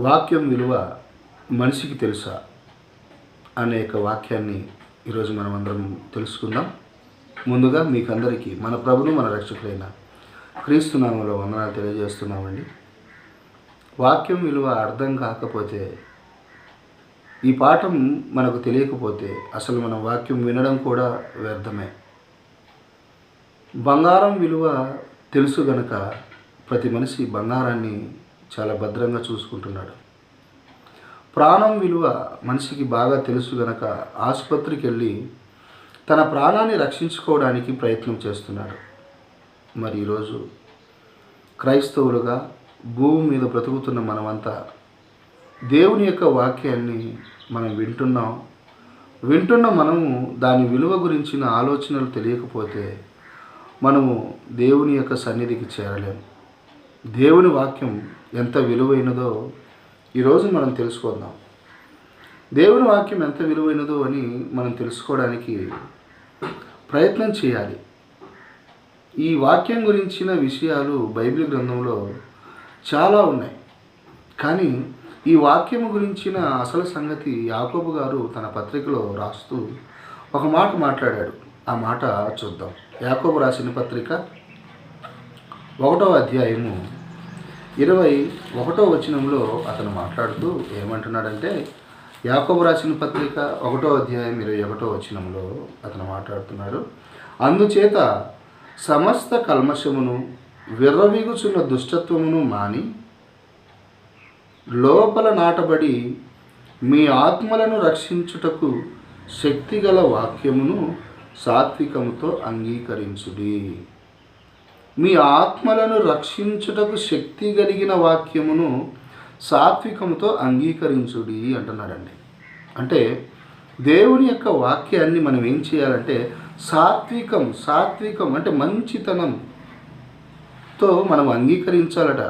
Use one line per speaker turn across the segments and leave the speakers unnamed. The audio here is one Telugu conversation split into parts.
వాక్యం విలువ మనిషికి తెలుసా అనేక వాక్యాన్ని ఈరోజు మనం అందరం తెలుసుకుందాం. ముందుగా మీకందరికీ మన ప్రభును మన రక్షకుడైన క్రీస్తు నామములో వందనాలు తెలియజేస్తున్నామండి. వాక్యం విలువ అర్థం కాకపోతే, ఈ పాఠం మనకు తెలియకపోతే అసలు మనం వాక్యం వినడం కూడా వ్యర్థమే. బంగారం విలువ తెలుసు గనక ప్రతి మనిషి బంగారాన్ని చాలా భద్రంగా చూసుకుంటున్నాడు. ప్రాణం విలువ మనిషికి బాగా తెలుసు గనక ఆసుపత్రికి వెళ్ళి తన ప్రాణాన్ని రక్షించుకోవడానికి ప్రయత్నం చేస్తున్నాడు. మరి ఈరోజు క్రైస్తవులుగా భూమి మీద బ్రతుకుతున్న మనమంతా దేవుని యొక్క వాక్యాన్ని మనం వింటున్న మనము దాని విలువ గురించిన ఆలోచనలు తెలియకపోతే మనము దేవుని యొక్క సన్నిధికి చేరలేము. దేవుని వాక్యం ఎంత విలువైనదో ఈరోజు మనం తెలుసుకుందాం. దేవుని వాక్యం ఎంత విలువైనదో అని మనం తెలుసుకోవడానికి ప్రయత్నం చేయాలి. ఈ వాక్యం గురించిన విషయాలు బైబిల్ గ్రంథంలో చాలా ఉన్నాయి. కానీ ఈ వాక్యం గురించిన అసలు సంగతి యాకోబు గారు తన పత్రికలో రాస్తూ ఒక మాట మాట్లాడాడు. ఆ మాట చూద్దాం. యాకోబు రాసిన పత్రిక 1వ అధ్యాయము 21వ వచనంలో అతను మాట్లాడుతూ ఏమంటున్నాడంటే, యాకోబు రాసిన పత్రిక 1వ అధ్యాయం 21వ వచనంలో అతను మాట్లాడుతున్నాడు. అందుచేత సమస్త కల్మషమును విర్రవీగుచున్న దుష్టత్వమును మాని లోపల నాటబడి మీ ఆత్మలను రక్షించుటకు శక్తిగల వాక్యమును సాత్వికముతో అంగీకరించుడి. మీ ఆత్మలను రక్షించుటకు శక్తి కలిగిన వాక్యమును సాత్వికముతో అంగీకరించుడి అంటున్నాడండి. అంటే దేవుని యొక్క వాక్యాన్ని మనం ఏం చేయాలంటే సాత్వికం అంటే మంచితనంతో మనం అంగీకరించాలట.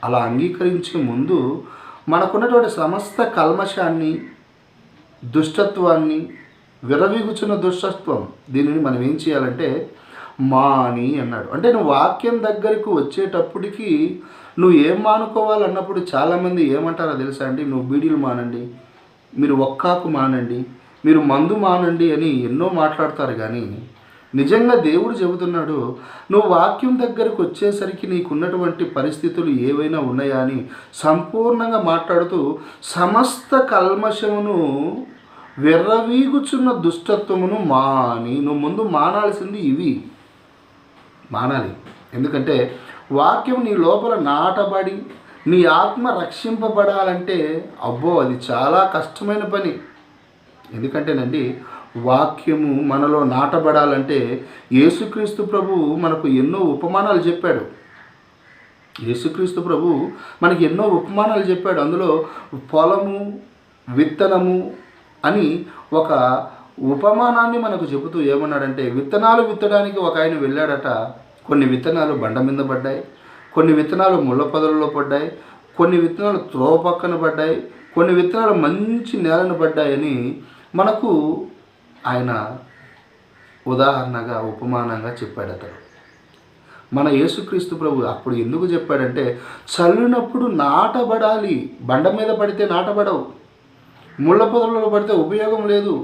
అలా అంగీకరించే ముందు మనకున్నటువంటి సమస్త కల్మషాన్ని, దుష్టత్వాన్ని, విరవీగుచున్న దుష్టత్వం, దీనిని మనం ఏం చేయాలంటే మాని అన్నాడు. అంటే నువ్వు వాక్యం దగ్గరకు వచ్చేటప్పటికి నువ్వు ఏం మానుకోవాలన్నప్పుడు చాలామంది ఏమంటారో తెలుసా అండి, నువ్వు బీడీలు మానండి, మీరు ఒక్కాకు మానండి, మీరు మందు మానండి అని ఎన్నో మాట్లాడతారు. కానీ నిజంగా దేవుడు చెబుతున్నాడు, నువ్వు వాక్యం దగ్గరకు వచ్చేసరికి నీకున్నటువంటి పరిస్థితులు ఏవైనా ఉన్నాయా అని సంపూర్ణంగా మాట్లాడుతూ సమస్త కల్మషమును విర్రవీగుచున్న దుష్టత్వమును మాని, నువ్వు ముందు మానాల్సింది ఇవి మానాలి. ఎందుకంటే వాక్యం నీ లోపల నాటబడి నీ ఆత్మ రక్షింపబడాలంటే అబ్బో అది చాలా కష్టమైన పని. ఎందుకంటేనండి వాక్యము మనలో నాటబడాలంటే యేసుక్రీస్తు ప్రభువు మనకు ఎన్నో ఉపమానాలు చెప్పాడు. యేసుక్రీస్తు ప్రభువు మనకి ఎన్నో ఉపమానాలు చెప్పాడు. అందులో పొలము, విత్తనము అని ఒక ఉపమానాన్ని మనకు చెబుతూ ఏమన్నాడంటే, విత్తనాలు విత్తడానికి ఒక ఆయన వెళ్ళాడట. కొన్ని విత్తనాలు బండ మీద పడ్డాయి, కొన్ని విత్తనాలు ముళ్ళ పొదలలో పడ్డాయి, కొన్ని విత్తనాలు త్రోవ పక్కన పడ్డాయి, కొన్ని విత్తనాలు మంచి నేలను పడ్డాయని మనకు ఆయన ఉదాహరణగా ఉపమానంగా చెప్పాడు. అతను మన యేసుక్రీస్తు ప్రభు అప్పుడు ఎందుకు చెప్పాడంటే, చల్లినప్పుడు నాటబడాలి. బండ మీద పడితే నాటబడవు, ముళ్ళ పొదలలో పడితే ఉపయోగం లేదు.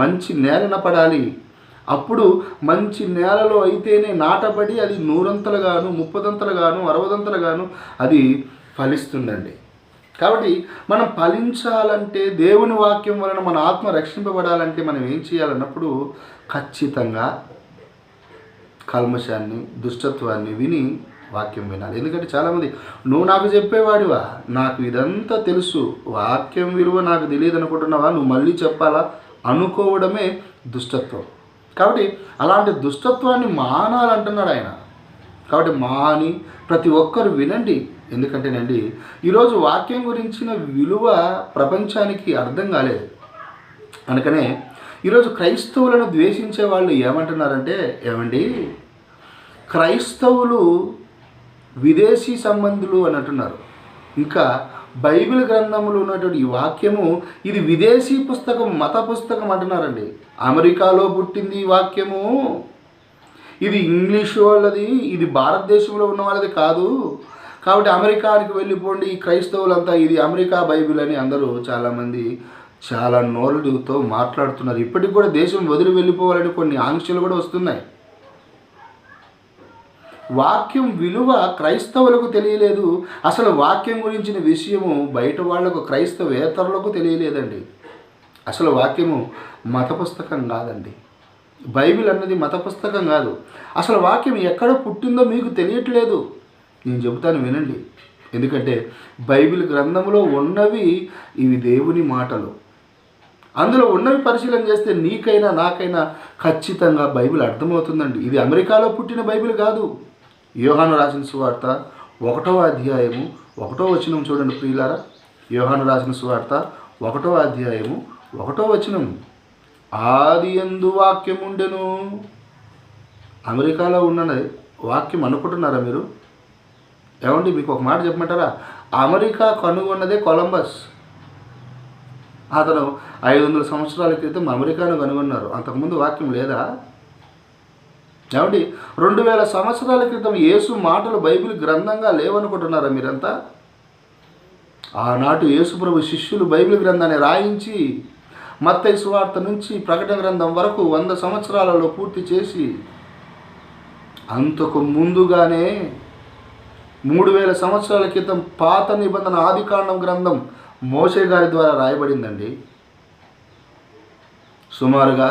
మంచి నేలన పడాలి. అప్పుడు మంచి నేలలో అయితేనే నాటబడి అది 100 30 60 అది ఫలిస్తుందండి. కాబట్టి మనం ఫలించాలంటే, దేవుని వాక్యం వలన మన ఆత్మ రక్షింపబడాలంటే మనం ఏం చేయాలన్నప్పుడు ఖచ్చితంగా కల్మషాన్ని, దుష్టత్వాన్ని విని వాక్యం వినాలి. ఎందుకంటే చాలామంది నువ్వు నాకు చెప్పేవాడివా, నాకు ఇదంతా తెలుసు, వాక్యం విలువ నాకు తెలియదు అనుకుంటున్నావా, నువ్వు మళ్ళీ చెప్పాలా అనుకోవడమే దుష్టత్వం. కాబట్టి అలాంటి దుష్టత్వాన్ని మానాలంటున్నాడు ఆయన. కాబట్టి మాని ప్రతి ఒక్కరు వినండి. ఎందుకంటేనండి ఈరోజు వాక్యం గురించిన విలువ ప్రపంచానికి అర్థం కాలేదు. అందుకనే ఈరోజు క్రైస్తవులను ద్వేషించే వాళ్ళు ఏమంటున్నారంటే, ఏమండి క్రైస్తవులు విదేశీ సంబంధులు అని అంటున్నారు. ఇంకా బైబిల్ గ్రంథంలో ఉన్నటువంటి ఈ వాక్యము ఇది విదేశీ పుస్తకం, మత పుస్తకం అంటున్నారండి. అమెరికాలో పుట్టింది ఈ వాక్యము, ఇది ఇంగ్లీష్ వాళ్ళది, ఇది భారతదేశంలో ఉన్న వాళ్ళది కాదు. కాబట్టి అమెరికానికి వెళ్ళిపోండి ఈ క్రైస్తవులంతా, ఇది అమెరికా బైబిల్ అని అందరూ చాలామంది చాలా నోరుతో మాట్లాడుతున్నారు. ఇప్పటికి కూడా దేశం వదిలి వెళ్ళిపోవాలని కొన్ని ఆంక్షలు కూడా వస్తున్నాయి. వాక్యం విలువ క్రైస్తవులకు తెలియలేదు. అసలు వాక్యం గురించిన విషయము బయట వాళ్లకు, క్రైస్తవేతరులకు తెలియలేదండి. అసలు వాక్యము మత పుస్తకం కాదండి. బైబిల్ అన్నది మత పుస్తకం కాదు. అసలు వాక్యం ఎక్కడ పుట్టిందో మీకు తెలియట్లేదు. నేను చెబుతాను వినండి. ఎందుకంటే బైబిల్ గ్రంథంలో ఉన్నవి ఇవి దేవుని మాటలు. అందులో ఉన్నవి పరిశీలన చేస్తే నీకైనా నాకైనా ఖచ్చితంగా బైబిల్ అర్థమవుతుందండి. ఇది అమెరికాలో పుట్టిన బైబిల్ కాదు. యోహాను రాసిన సువార్త 1వ అధ్యాయము 1వ వచనం చూడండి ప్రియులారా. యోహాను రాసిన సువార్త 1వ అధ్యాయము 1వ వచనం. ఆదియందు వాక్యం ఉండెను. అమెరికాలో ఉన్న వాక్యం అనుకుంటున్నారా మీరు? ఏమండి మీకు ఒక మాట చెప్పమంటారా? అమెరికా కనుగొన్నదే కొలంబస్. అతను 500 సంవత్సరాల క్రితం అమెరికాను కనుగొన్నారు. అంతకుముందు వాక్యం లేదా? ఏమండి 2000 సంవత్సరాల క్రితం యేసు మాటలు బైబిల్ గ్రంథంగా లేవనుకుంటున్నారా మీరంతా? ఆనాటి యేసు ప్రభు శిష్యులు బైబిల్ గ్రంథాన్ని రాయించి మత్తయి సువార్త నుంచి ప్రకటన గ్రంథం వరకు 100 సంవత్సరాలలో పూర్తి చేసి, అంతకు ముందుగానే 3000 సంవత్సరాల క్రితం పాత నిబంధన ఆదికాండం గ్రంథం మోషే గారి ద్వారా రాయబడిందండి. సుమారుగా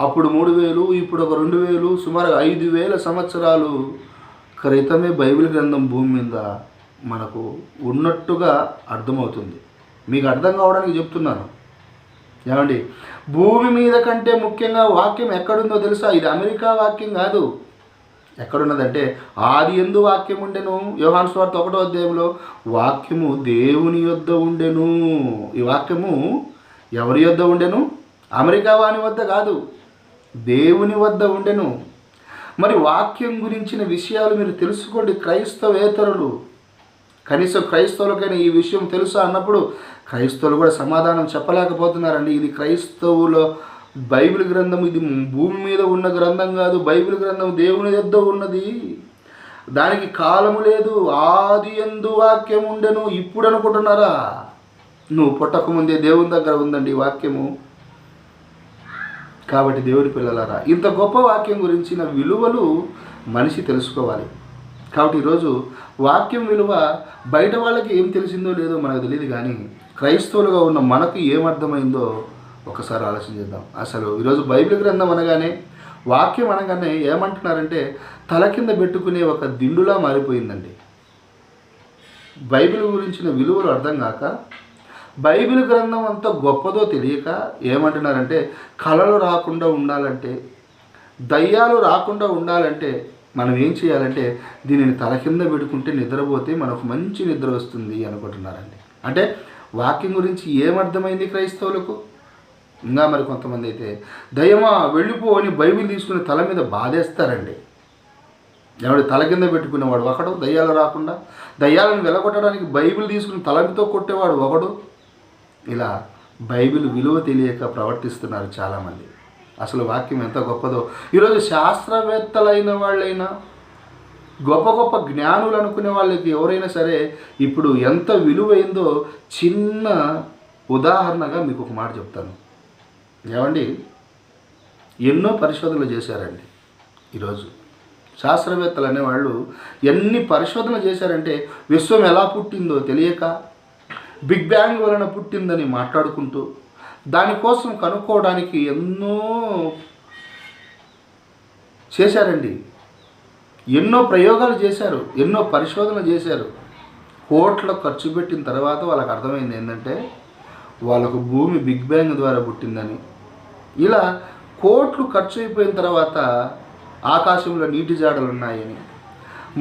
అప్పుడు 3000, ఇప్పుడు ఒక 2000, సుమారుగా 5000 సంవత్సరాలు క్రితమే బైబిల్ గ్రంథం భూమి మీద మనకు ఉన్నట్టుగా అర్థమవుతుంది. మీకు అర్థం కావడానికి చెప్తున్నాను. ఏమండి భూమి మీద కంటే ముఖ్యంగా వాక్యం ఎక్కడుందో తెలుసా? ఇది అమెరికా వాక్యం కాదు. ఎక్కడున్నదంటే ఆది యందు వాక్యం ఉండెను. యోహాను సువార్త 1వ అధ్యాయంలో వాక్యము దేవుని యొద్ద ఉండెను. ఈ వాక్యము ఎవరి యొద్ద ఉండెను? అమెరికా వాని వద్ద కాదు, దేవుని వద్ద ఉండెను. మరి వాక్యం గురించిన విషయాలు మీరు తెలుసుకోండి క్రైస్తవేతరులు. కనీసం క్రైస్తవులకైనా ఈ విషయం తెలుసా అన్నప్పుడు క్రైస్తవులు కూడా సమాధానం చెప్పలేకపోతున్నారండి. ఇది క్రైస్తవుల బైబిల్ గ్రంథం, ఇది భూమి మీద ఉన్న గ్రంథం కాదు. బైబిల్ గ్రంథం దేవుని యొద్ద ఉన్నది. దానికి కాలము లేదు. ఆది యందు వాక్యం ఉండెను. ఇప్పుడు అనుకుంటున్నారా? నువ్వు పుట్టకముందే దేవుని దగ్గర ఉందండి వాక్యము. కాబట్టి దేవుడి పిల్లలారా, ఇంత గొప్ప వాక్యం గురించిన విలువలు మనిషి తెలుసుకోవాలి. కాబట్టి ఈరోజు వాక్యం విలువ బయట వాళ్ళకి ఏం తెలిసిందో లేదో మనకు తెలియదు, కానీ క్రైస్తవులుగా ఉన్న మనకు ఏమర్థమైందో ఒకసారి ఆలోచన చేద్దాం. అసలు ఈరోజు బైబిల్ గ్రంథం అనగానే, వాక్యం అనగానే ఏమంటున్నారంటే తల కింద పెట్టుకునే ఒక దిండులా మారిపోయిందండి. బైబిల్ గురించిన విలువలు అర్థం కాక, బైబిల్ గ్రంథం అంత గొప్పదో తెలియక ఏమంటున్నారంటే కళలు రాకుండా ఉండాలంటే, దయ్యాలు రాకుండా ఉండాలంటే మనం ఏం చేయాలంటే దీనిని తల కింద పెట్టుకుంటే నిద్రపోతే మనకు మంచి నిద్ర వస్తుంది అనుకుంటున్నారండి. అంటే వాక్యం గురించి ఏమర్థమైంది క్రైస్తవులకు? ఇంకా మరి కొంతమంది అయితే దయ్యమా వెళ్ళిపో అని బైబిల్ తీసుకుని తల మీద బాధేస్తారండి. ఎవడు తల కింద పెట్టుకునేవాడు ఒకడు, దయ్యాలు రాకుండా. దయ్యాలను వెలగొట్టడానికి బైబిల్ తీసుకుని తలతో కొట్టేవాడు ఒకడు. ఇలా బైబిల్ విలువ తెలియక ప్రవర్తిస్తున్నారు చాలామంది. అసలు వాక్యం ఎంత గొప్పదో ఈరోజు శాస్త్రవేత్తలైన వాళ్ళైనా, గొప్ప గొప్ప జ్ఞానులు అనుకునే వాళ్ళకి ఎవరైనా సరే ఇప్పుడు ఎంత విలువైందో చిన్న ఉదాహరణగా మీకు ఒక మాట చెప్తాను. ఏమండి ఎన్నో పరిశోధనలు చేశారండి. ఈరోజు శాస్త్రవేత్తలు అనేవాళ్ళు ఎన్ని పరిశోధనలు చేశారంటే విశ్వం ఎలా పుట్టిందో తెలియక బిగ్ బ్యాంగ్ వలన పుట్టిందని మాట్లాడుకుంటూ దానికోసం కనుక్కోవడానికి ఎన్నో చేశారండి. ఎన్నో ప్రయోగాలు చేశారు, ఎన్నో పరిశోధనలు చేశారు. కోట్ల ఖర్చు పెట్టిన తర్వాత వాళ్ళకి అర్థమైంది ఏంటంటే వాళ్ళకు భూమి బిగ్ బ్యాంగ్ ద్వారా పుట్టిందని. ఇలా కోట్లు ఖర్చు అయిపోయిన తర్వాత ఆకాశంలో నీటి జాడలు ఉన్నాయని,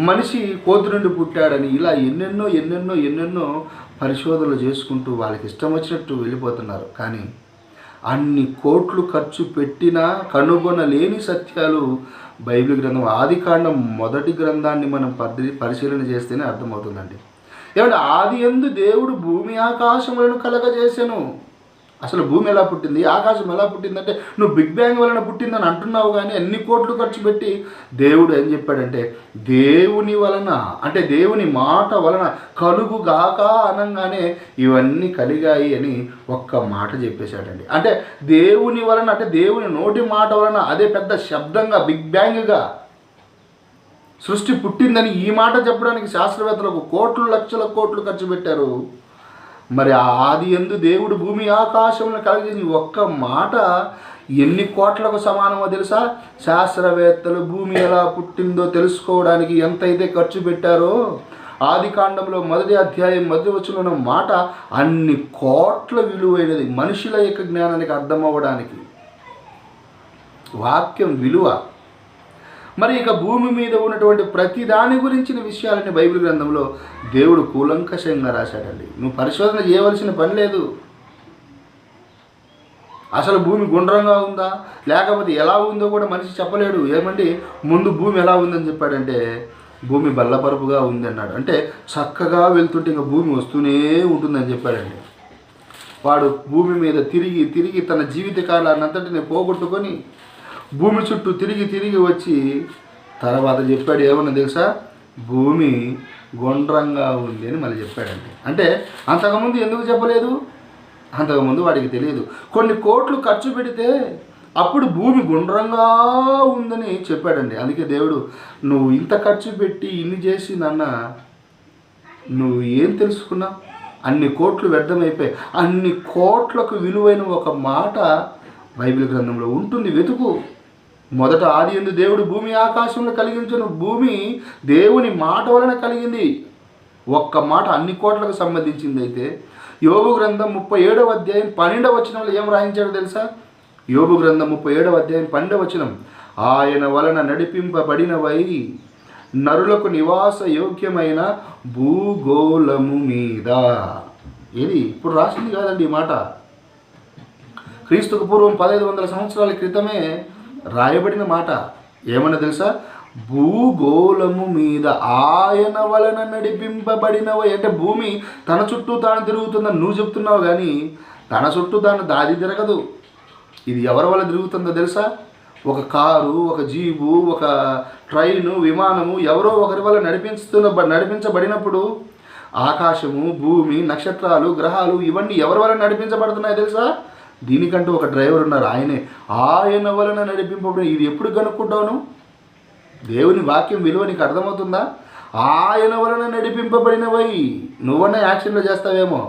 మనిషి కోతి నుండి పుట్టాడని, ఇలా ఎన్నెన్నో ఎన్నెన్నో ఎన్నెన్నో పరిశోధనలు చేసుకుంటూ వాళ్ళకి ఇష్టం వచ్చినట్టు వెళ్ళిపోతున్నారు. కానీ అన్ని కోట్లు ఖర్చు పెట్టినా కనుగొనలేని సత్యాలు బైబిల్ గ్రంథం ఆదికాండం మొదటి గ్రంథాన్ని మనం పరిశీలన చేస్తేనే అర్థమవుతుందండి. ఏమంటే ఆది యందు దేవుడు భూమి ఆకాశములను కలగజేసెను. అసలు భూమి ఎలా పుట్టింది, ఆకాశం ఎలా పుట్టిందంటే నువ్వు బిగ్ బ్యాంగ్ వలన పుట్టిందని అంటున్నావు, కానీ అన్ని కోట్లు ఖర్చు పెట్టి దేవుడు ఏం చెప్పాడంటే దేవుని వలన, అంటే దేవుని మాట వలన కలుగుగాక అనగానే ఇవన్నీ కలిగాయి అని ఒక్క మాట చెప్పేశాడండి. అంటే దేవుని వలన, అంటే దేవుని నోటి మాట వలన, అదే పెద్ద శబ్దంగా బిగ్ బ్యాంగ్గా సృష్టి పుట్టిందని ఈ మాట చెప్పడానికి శాస్త్రవేత్తలకు కోట్లు లక్షల కోట్లు ఖర్చు పెట్టారు. మరి ఆది యందు దేవుడు భూమి ఆకాశంలో కలిగింది ఒక్క మాట ఎన్ని కోట్లకు సమానమో తెలుసా? శాస్త్రవేత్తలు భూమి ఎలా పుట్టిందో తెలుసుకోవడానికి ఎంతైతే ఖర్చు పెట్టారో, ఆది కాండంలో 1వ అధ్యాయం 1వ వచనంలో మాట అన్ని కోట్ల విలువైనది మనుషుల యొక్క జ్ఞానానికి అర్థం అవ్వడానికి. వాక్యం విలువ. మరి ఇక భూమి మీద ఉన్నటువంటి ప్రతి దాని గురించిన విషయాలని బైబిల్ గ్రంథంలో దేవుడు కూలంకషంగా రాశాడండి. నువ్వు పరిశోధన చేయవలసిన పని లేదు. అసలు భూమి గుండ్రంగా ఉందా లేకపోతే ఎలా ఉందో కూడా మనిషి చెప్పలేడు. ఏమంటే ముందు భూమి ఎలా ఉందని చెప్పాడంటే భూమి బల్లపరుపుగా ఉంది అన్నాడు. అంటే చక్కగా వెళ్తుంటే ఇంకా భూమి వస్తూనే ఉంటుందని చెప్పాడండి. వాడు భూమి మీద తిరిగి తిరిగి తన జీవిత కాలాన్నంతటిని పోగొట్టుకొని భూమి చుట్టూ తిరిగి తిరిగి వచ్చి తర్వాత చెప్పాడు ఏమన్నా తెలుసా? భూమి గుండ్రంగా ఉంది అని మళ్ళీ చెప్పాడండి. అంటే అంతకుముందు ఎందుకు చెప్పలేదు? అంతకుముందు వాడికి తెలియదు. కొన్ని కోట్లు ఖర్చు పెడితే అప్పుడు భూమి గుండ్రంగా ఉందని చెప్పాడండి. అందుకే దేవుడు నువ్వు ఇంత ఖర్చు పెట్టి ఇన్ని చేసి నాన్న నువ్వు ఏం తెలుసుకున్నావు? అన్ని కోట్లు వ్యర్థమైపోయాయి. అన్ని కోట్లకు విలువైన ఒక మాట బైబిల్ గ్రంథంలో ఉంటుంది, వెతుకు. మొదట ఆది యందు దేవుడు భూమి ఆకాశంలో కలిగించిన భూమి దేవుని మాట వలన కలిగింది. ఒక్క మాట అన్ని కోట్లకు సంబంధించింది. అయితే యోబు గ్రంథం 37వ అధ్యాయం 12వ వచనంలో ఏం రాయించాడో తెలుసా? యోబు గ్రంథం 37వ అధ్యాయం 12వ వచనం, ఆయన వలన నడిపింపబడినవై నరులకు నివాస యోగ్యమైన భూగోళము మీద. ఇది ఇప్పుడు రాసింది కాదండి ఈ మాట. క్రీస్తుకు పూర్వం 1500 సంవత్సరాల క్రితమే రాయబడిన మాట. ఏమన్నా తెలుసా? భూగోళము మీద ఆయన వలన నడిపింపబడినవి. అంటే భూమి తన చుట్టూ తాను తిరుగుతుందని నువ్వు చెప్తున్నావు, కానీ తన చుట్టూ తాను దాది తిరగదు. ఇది ఎవరి వల్ల తిరుగుతుందో తెలుసా? ఒక కారు, ఒక జీబు, ఒక ట్రైను, విమానము ఎవరో ఒకరి వల్ల నడిపించబడినప్పుడు ఆకాశము, భూమి, నక్షత్రాలు, గ్రహాలు ఇవన్నీ ఎవరి వల్ల నడిపించబడుతున్నాయో తెలుసా? దీనికంటూ ఒక డ్రైవర్ ఉన్నారు, ఆయన వలన నడిపింపబడి. ఇది ఎప్పుడు కనుక్కుంటావు? దేవుని వాక్యం విలువ నీకు అర్థమవుతుందా? ఆయన వలన నడిపింపబడినవై. నువ్వన్నా యాక్సిడెంట్లో చేస్తావేమో.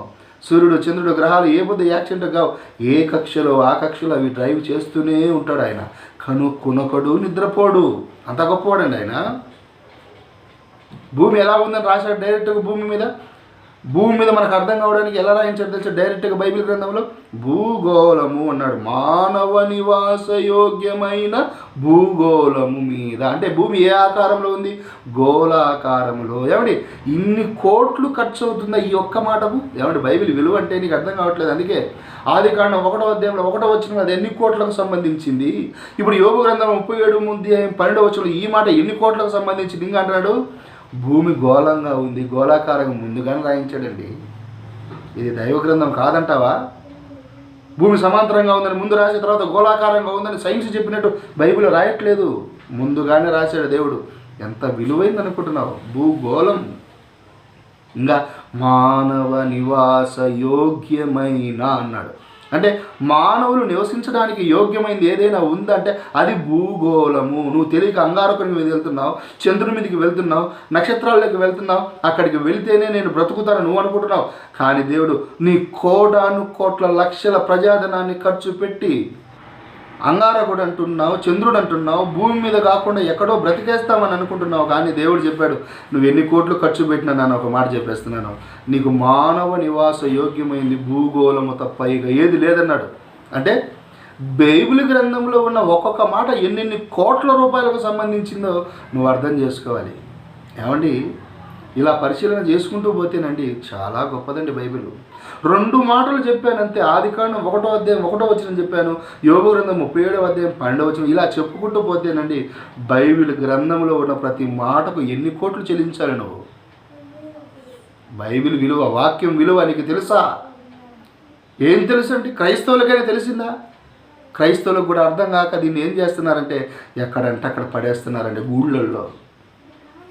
సూర్యుడు, చంద్రుడు, గ్రహాలు ఏ పొద్దు యాక్సిడెంట్ కావు. ఏ కక్షలో ఆ కక్షలో అవి డ్రైవ్ చేస్తూనే ఉంటాడు ఆయన. కనుక్కునొకడు నిద్రపోడు. అంత గొప్పవాడండి ఆయన. భూమి ఎలా ఉందని రాశాడు డైరెక్ట్గా భూమి మీద మనకు అర్థం కావడానికి ఎలా రాయించాడు తెలుసు? డైరెక్ట్గా బైబిల్ గ్రంథంలో భూగోళము అన్నాడు. మానవ నివాస యోగ్యమైన భూగోళము మీద. అంటే భూమి ఏ ఆకారంలో ఉంది? గోళాకారంలో. ఏమండి ఇన్ని కోట్లు ఖర్చు అవుతుందా ఈ ఒక్క మాటకు? ఏమండి బైబిల్ విలువ అంటే నీకు అర్థం కావట్లేదు. అందుకే ఆది కాండం 1వ అధ్యాయంలో 1వ వచనం అది ఎన్ని కోట్లకు సంబంధించింది. ఇప్పుడు యోబు గ్రంథం 37 అధ్యాయం 12వ వచనం ఈ మాట ఎన్ని కోట్లకు సంబంధించింది ఇంకా అంటున్నాడు? భూమి గోళంగా ఉంది, గోళాకారంగా ముందుగానే రాయించాడండి. ఇది దైవ గ్రంథం కాదంటావా? భూమి సమాంతరంగా ఉందని ముందు రాసిన తర్వాత గోళాకారంగా ఉందని సైన్స్ చెప్పినట్టు బైబిల్ రాయట్లేదు, ముందుగానే రాశాడు దేవుడు. ఎంత విలువైంది అనుకుంటున్నావు? భూగోళం. ఇంకా మానవ నివాస యోగ్యమైన అన్నాడు. అంటే మానవులు నివసించడానికి యోగ్యమైనది ఏదైనా ఉందంటే అది భూగోళము. నువ్వు తెలియక అంగారకుని మీద వెళ్తున్నావు, చంద్రుని మీదకి వెళ్తున్నావు, నక్షత్రాల్లోకి వెళ్తున్నావు. అక్కడికి వెళ్తేనే నేను బ్రతుకుతాను నువ్వు అనుకుంటున్నావు. కానీ దేవుడు నీ కోటాను కోట్ల లక్షల ప్రజాధనాన్ని ఖర్చు పెట్టి అంగారకుడు అంటున్నావు, చంద్రుడు అంటున్నావు, భూమి మీద కాకుండా ఎక్కడో బ్రతికేస్తామని అనుకుంటున్నావు. కానీ దేవుడు చెప్పాడు నువ్వు ఎన్ని కోట్లు ఖర్చు పెట్టినా నేను ఒక మాట చెప్పేస్తున్నాను, నీకు మానవ నివాస యోగ్యమైంది భూగోళము తప్ప ఇక ఏది లేదన్నాడు. అంటే బైబిల్ గ్రంథంలో ఉన్న ఒక్కొక్క మాట ఎన్నెన్ని కోట్ల రూపాయలకు సంబంధించిందో నువ్వు అర్థం చేసుకోవాలి. ఏమండి ఇలా పరిశీలన చేసుకుంటూ పోతేనండి చాలా గొప్పదండి బైబిల్. 2 మాటలు చెప్పానంతే. ఆది కాండం 1వ అధ్యాయం 1వ వచనం చెప్పాను, యోబు గ్రంథం 37వ అధ్యాయం 12వ వచనం. ఇలా చెప్పుకుంటూ పోతేనండి బైబిల్ గ్రంథంలో ఉన్న ప్రతి మాటకు ఎన్ని కోట్లు చెల్లించాలి నువ్వు? బైబిల్ విలువ, వాక్యం విలువ నీకు తెలుసా? ఏం తెలుసు అంటే క్రైస్తవులకైనా తెలిసిందా? క్రైస్తవులకు కూడా అర్థం కాక దీన్ని ఏం చేస్తున్నారంటే ఎక్కడంటే అక్కడ పడేస్తున్నారండి, గూళ్ళల్లో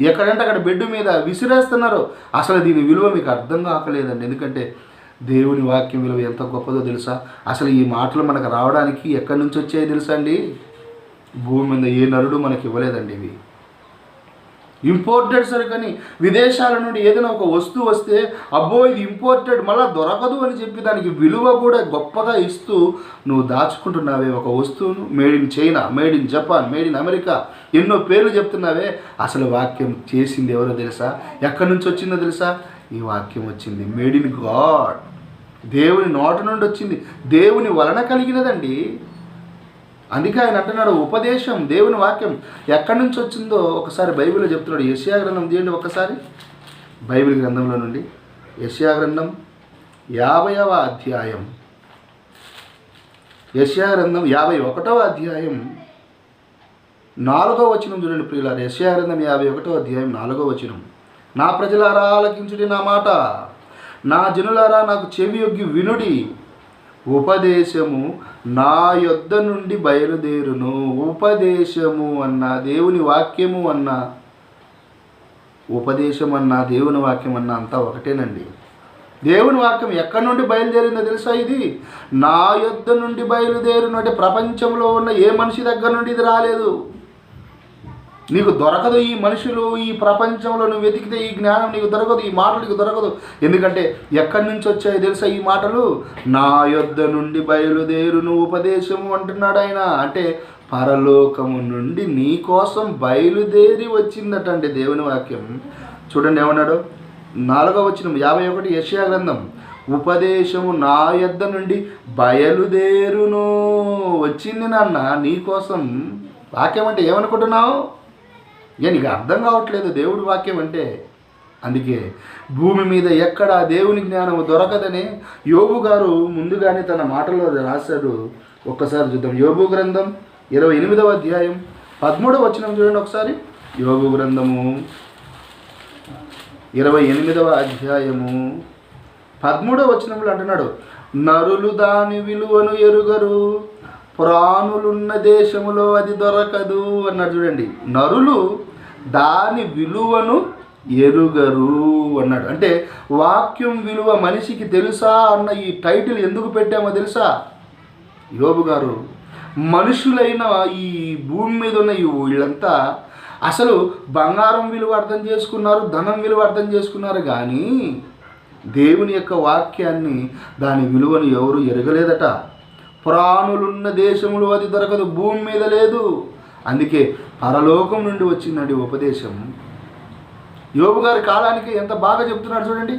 ఎక్కడంటే అక్కడ బెడ్ మీద విసిరేస్తున్నారు. అసలు దీని విలువ మీకు అర్థం కాకలేదండి. ఎందుకంటే దేవుని వాక్యం విలువ ఎంత గొప్పదో తెలుసా? అసలు ఈ మాటలు మనకు రావడానికి ఎక్కడి నుంచి వచ్చాయో తెలుసా అండి? భూమి మీద ఏ నరుడు మనకి ఇవ్వలేదండి. ఇవి ఇంపోర్టెడ్ సరుకని విదేశాల నుండి ఏదైనా ఒక వస్తువు వస్తే అబ్బో ఇది ఇంపోర్టెడ్ మళ్ళీ దొరకదు అని చెప్పి దానికి విలువ కూడా గొప్పగా ఇస్తూ నువ్వు దాచుకుంటున్నావే ఒక వస్తువును. Made in China, made in Japan, made in America, ఎన్నో పేర్లు చెప్తున్నావే. అసలు వాక్యం చేసింది ఎవరో తెలుసా? ఎక్కడి నుంచి వచ్చిందో తెలుసా? ఈ వాక్యం వచ్చింది మేడ్ ఇన్ గాడ్, దేవుని నోట నుండి వచ్చింది, దేవుని వలన కలిగినదండి. అందుకే ఆయన అంటున్నాడు ఉపదేశం, దేవుని వాక్యం ఎక్కడి నుంచి వచ్చిందో ఒకసారి బైబిల్లో చెప్తున్నాడు. యెషయా గ్రంథం తీయండి ఒకసారి, బైబిల్ గ్రంథంలో నుండి యెషయా గ్రంథం 50వ అధ్యాయం, యెషయా గ్రంథం 51వ అధ్యాయం 4వ వచనం చూడండి ప్రియులారా. యెషయా గ్రంథం 51వ అధ్యాయం 4వ వచనం. నా ప్రజలారా ఆలకించుడి నా మాట, నా జనులారా నాకు చెవి యొగ్గి వినుడి. ఉపదేశము నా యొద్ద నుండి బయలుదేరును. ఉపదేశము అన్న దేవుని వాక్యము అన్న, ఉపదేశం అన్న దేవుని వాక్యం అన్న అంతా ఒకటేనండి. దేవుని వాక్యం ఎక్కడి నుండి బయలుదేరిందో తెలుసా? ఇది నా యొద్ద నుండి బయలుదేరును అంటే ప్రపంచంలో ఉన్న ఏ మనిషి దగ్గర నుండి ఇది రాలేదు. నీకు దొరకదు ఈ మనుషులు, ఈ ప్రపంచంలో నువ్వు వెతికితే ఈ జ్ఞానం నీకు దొరకదు, ఈ మాటలు నీకు దొరకదు. ఎందుకంటే ఎక్కడి నుంచి వచ్చాయో తెలుసా ఈ మాటలు? నా యొద్ద నుండి బయలుదేరును ఉపదేశము అంటున్నాడు ఆయన. అంటే పరలోకము నుండి నీ కోసం బయలుదేరి వచ్చిందటండి దేవుని వాక్యం. చూడండి ఏమన్నాడు? 4వ వచనం 51 యెషయా గ్రంథం. ఉపదేశము నా యొద్ద నుండి బయలుదేరును. వచ్చింది నాన్న నీ కోసం. వాక్యం అంటే ఏమనుకుంటున్నావు? నీకు అర్థం కావట్లేదు దేవుడి వాక్యం అంటే. అందుకే భూమి మీద ఎక్కడ దేవుని జ్ఞానం దొరకదని యోబు గారు ముందుగానే తన మాటల్లో రాశాడు. ఒక్కసారి చూద్దాం. యోబు గ్రంథం 28వ అధ్యాయం 13వ వచనం చూడండి ఒకసారి. యోబు గ్రంథము 28వ అధ్యాయము 13వ వచనంలో అంటున్నాడు, నరులు దాని విలువను ఎరుగరు, ప్రాణులున్న దేశములో అది దొరకదు అన్నాడు. చూడండి, నరులు దాని విలువను ఎరుగరు అన్నాడు. అంటే వాక్యం విలువ మనిషికి తెలుసా అన్న ఈ టైటిల్ ఎందుకు పెట్టామో తెలుసా? యోబు గారు మనుషులైన ఈ భూమి మీద ఉన్న ఈ వీళ్ళంతా అసలు బంగారం విలువ అర్థం చేసుకున్నారు, ధనం విలువ అర్థం చేసుకున్నారు, కానీ దేవుని యొక్క వాక్యాన్ని దాని విలువను ఎవరు ఎరగలేదట. ప్రాణులున్న దేశంలో అది దొరకదు, భూమి మీద లేదు. అందుకే పరలోకం నుండి వచ్చిందండి ఉపదేశం. యోబు గారి కాలానికి ఎంత బాగా చెప్తున్నాడు చూడండి.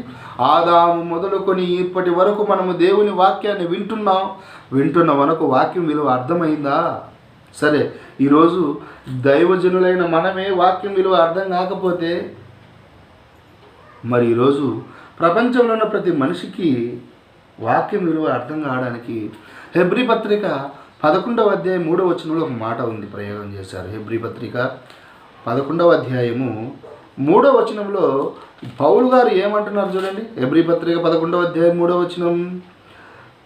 ఆదాము మొదలుకొని ఇప్పటి వరకు మనము దేవుని వాక్యాన్ని వింటున్న మనకు వాక్యం విలువ అర్థమైందా? సరే, ఈరోజు దైవజనులైన మనమే వాక్యం విలువ అర్థం కాకపోతే మరి ఈరోజు ప్రపంచంలో ఉన్న ప్రతి మనిషికి వాక్యం విలువ అర్థం కావడానికి హెబ్రీ పత్రిక 11వ అధ్యాయం 3వ వచనంలో ఒక మాట ఉంది, ప్రయోగం చేశారు. హెబ్రీ పత్రిక 11వ అధ్యాయము 3వ వచనంలో పౌలు గారు ఏమంటున్నారు చూడండి. హెబ్రీ పత్రిక 11వ అధ్యాయం 3వ వచనం,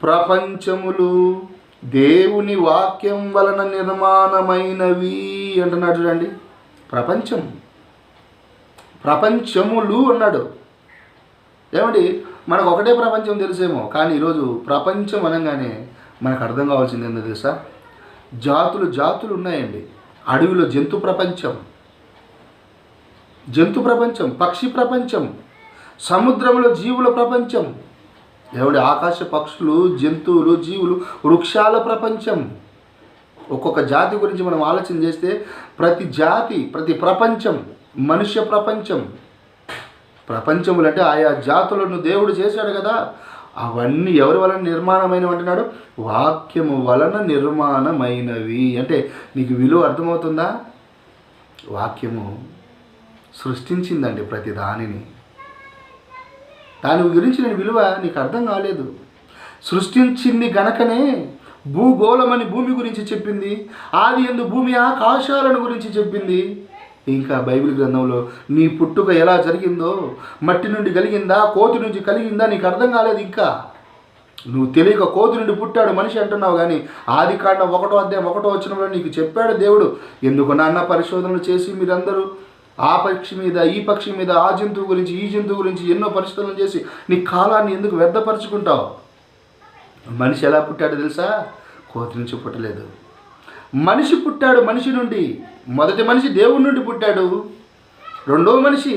ప్రపంచములు దేవుని వాక్యం వలన నిర్మాణమైనవి అంటున్నాడు చూడండి. ప్రపంచములు అన్నాడు. ఏమండి, మనకు ఒకటే ప్రపంచం తెలుసేమో, కానీ ఈరోజు ప్రపంచం అనగానే మనకు అర్థం కావాల్సింది ఏంటో తెలుసా? జాతులు ఉన్నాయండి. అడవిలో జంతు ప్రపంచం, పక్షి ప్రపంచం, సముద్రంలో జీవుల ప్రపంచం, ఏమండి ఆకాశ పక్షులు, జంతువులు, జీవులు, వృక్షాల ప్రపంచం. ఒక్కొక్క జాతి గురించి మనం ఆలోచన చేస్తే ప్రతి జాతి, ప్రతి ప్రపంచం మనుష్య ప్రపంచం. ప్రపంచములు అంటే ఆయా జాతులను దేవుడు చేశాడు కదా. అవన్నీ ఎవరి వలన నిర్మాణమైనవి అంటున్నాడు? వాక్యము వలన నిర్మాణమైనవి. అంటే నీకు విలువ అర్థమవుతుందా? వాక్యము సృష్టించిందండి ప్రతి దానిని. దాని గురించి నేను విలువ నీకు అర్థం కాలేదు. సృష్టించింది గనకనే భూగోళమని భూమి గురించి చెప్పింది, ఆది యందు భూమి ఆకాశాలను గురించి చెప్పింది. ఇంకా బైబిల్ గ్రంథంలో నీ పుట్టుక ఎలా జరిగిందో, మట్టి నుండి కలిగిందా, కోతి నుంచి కలిగిందా నీకు అర్థం కాలేదు. ఇంకా నువ్వు తెలియక కోతి నుండి పుట్టాడు మనిషి అంటున్నావు, కానీ ఆదికాండం 1:1 నీకు చెప్పాడు దేవుడు, ఎందుకు నాన్న పరిశోధనలు చేసి మీరందరూ ఆ పక్షి మీద ఈ పక్షి మీద ఆ జంతువు గురించి ఈ జంతువు గురించి ఎన్నో పరిశోధనలు చేసి నీ కాలాన్ని ఎందుకు వ్యర్థపరుచుకుంటావు? మనిషి ఎలా పుట్టాడో తెలుసా? కోతి నుంచి పుట్టలేదు. మనిషి పుట్టాడు మనిషి నుండి. మొదటి మనిషి దేవుడి నుండి పుట్టాడు. రెండో మనిషి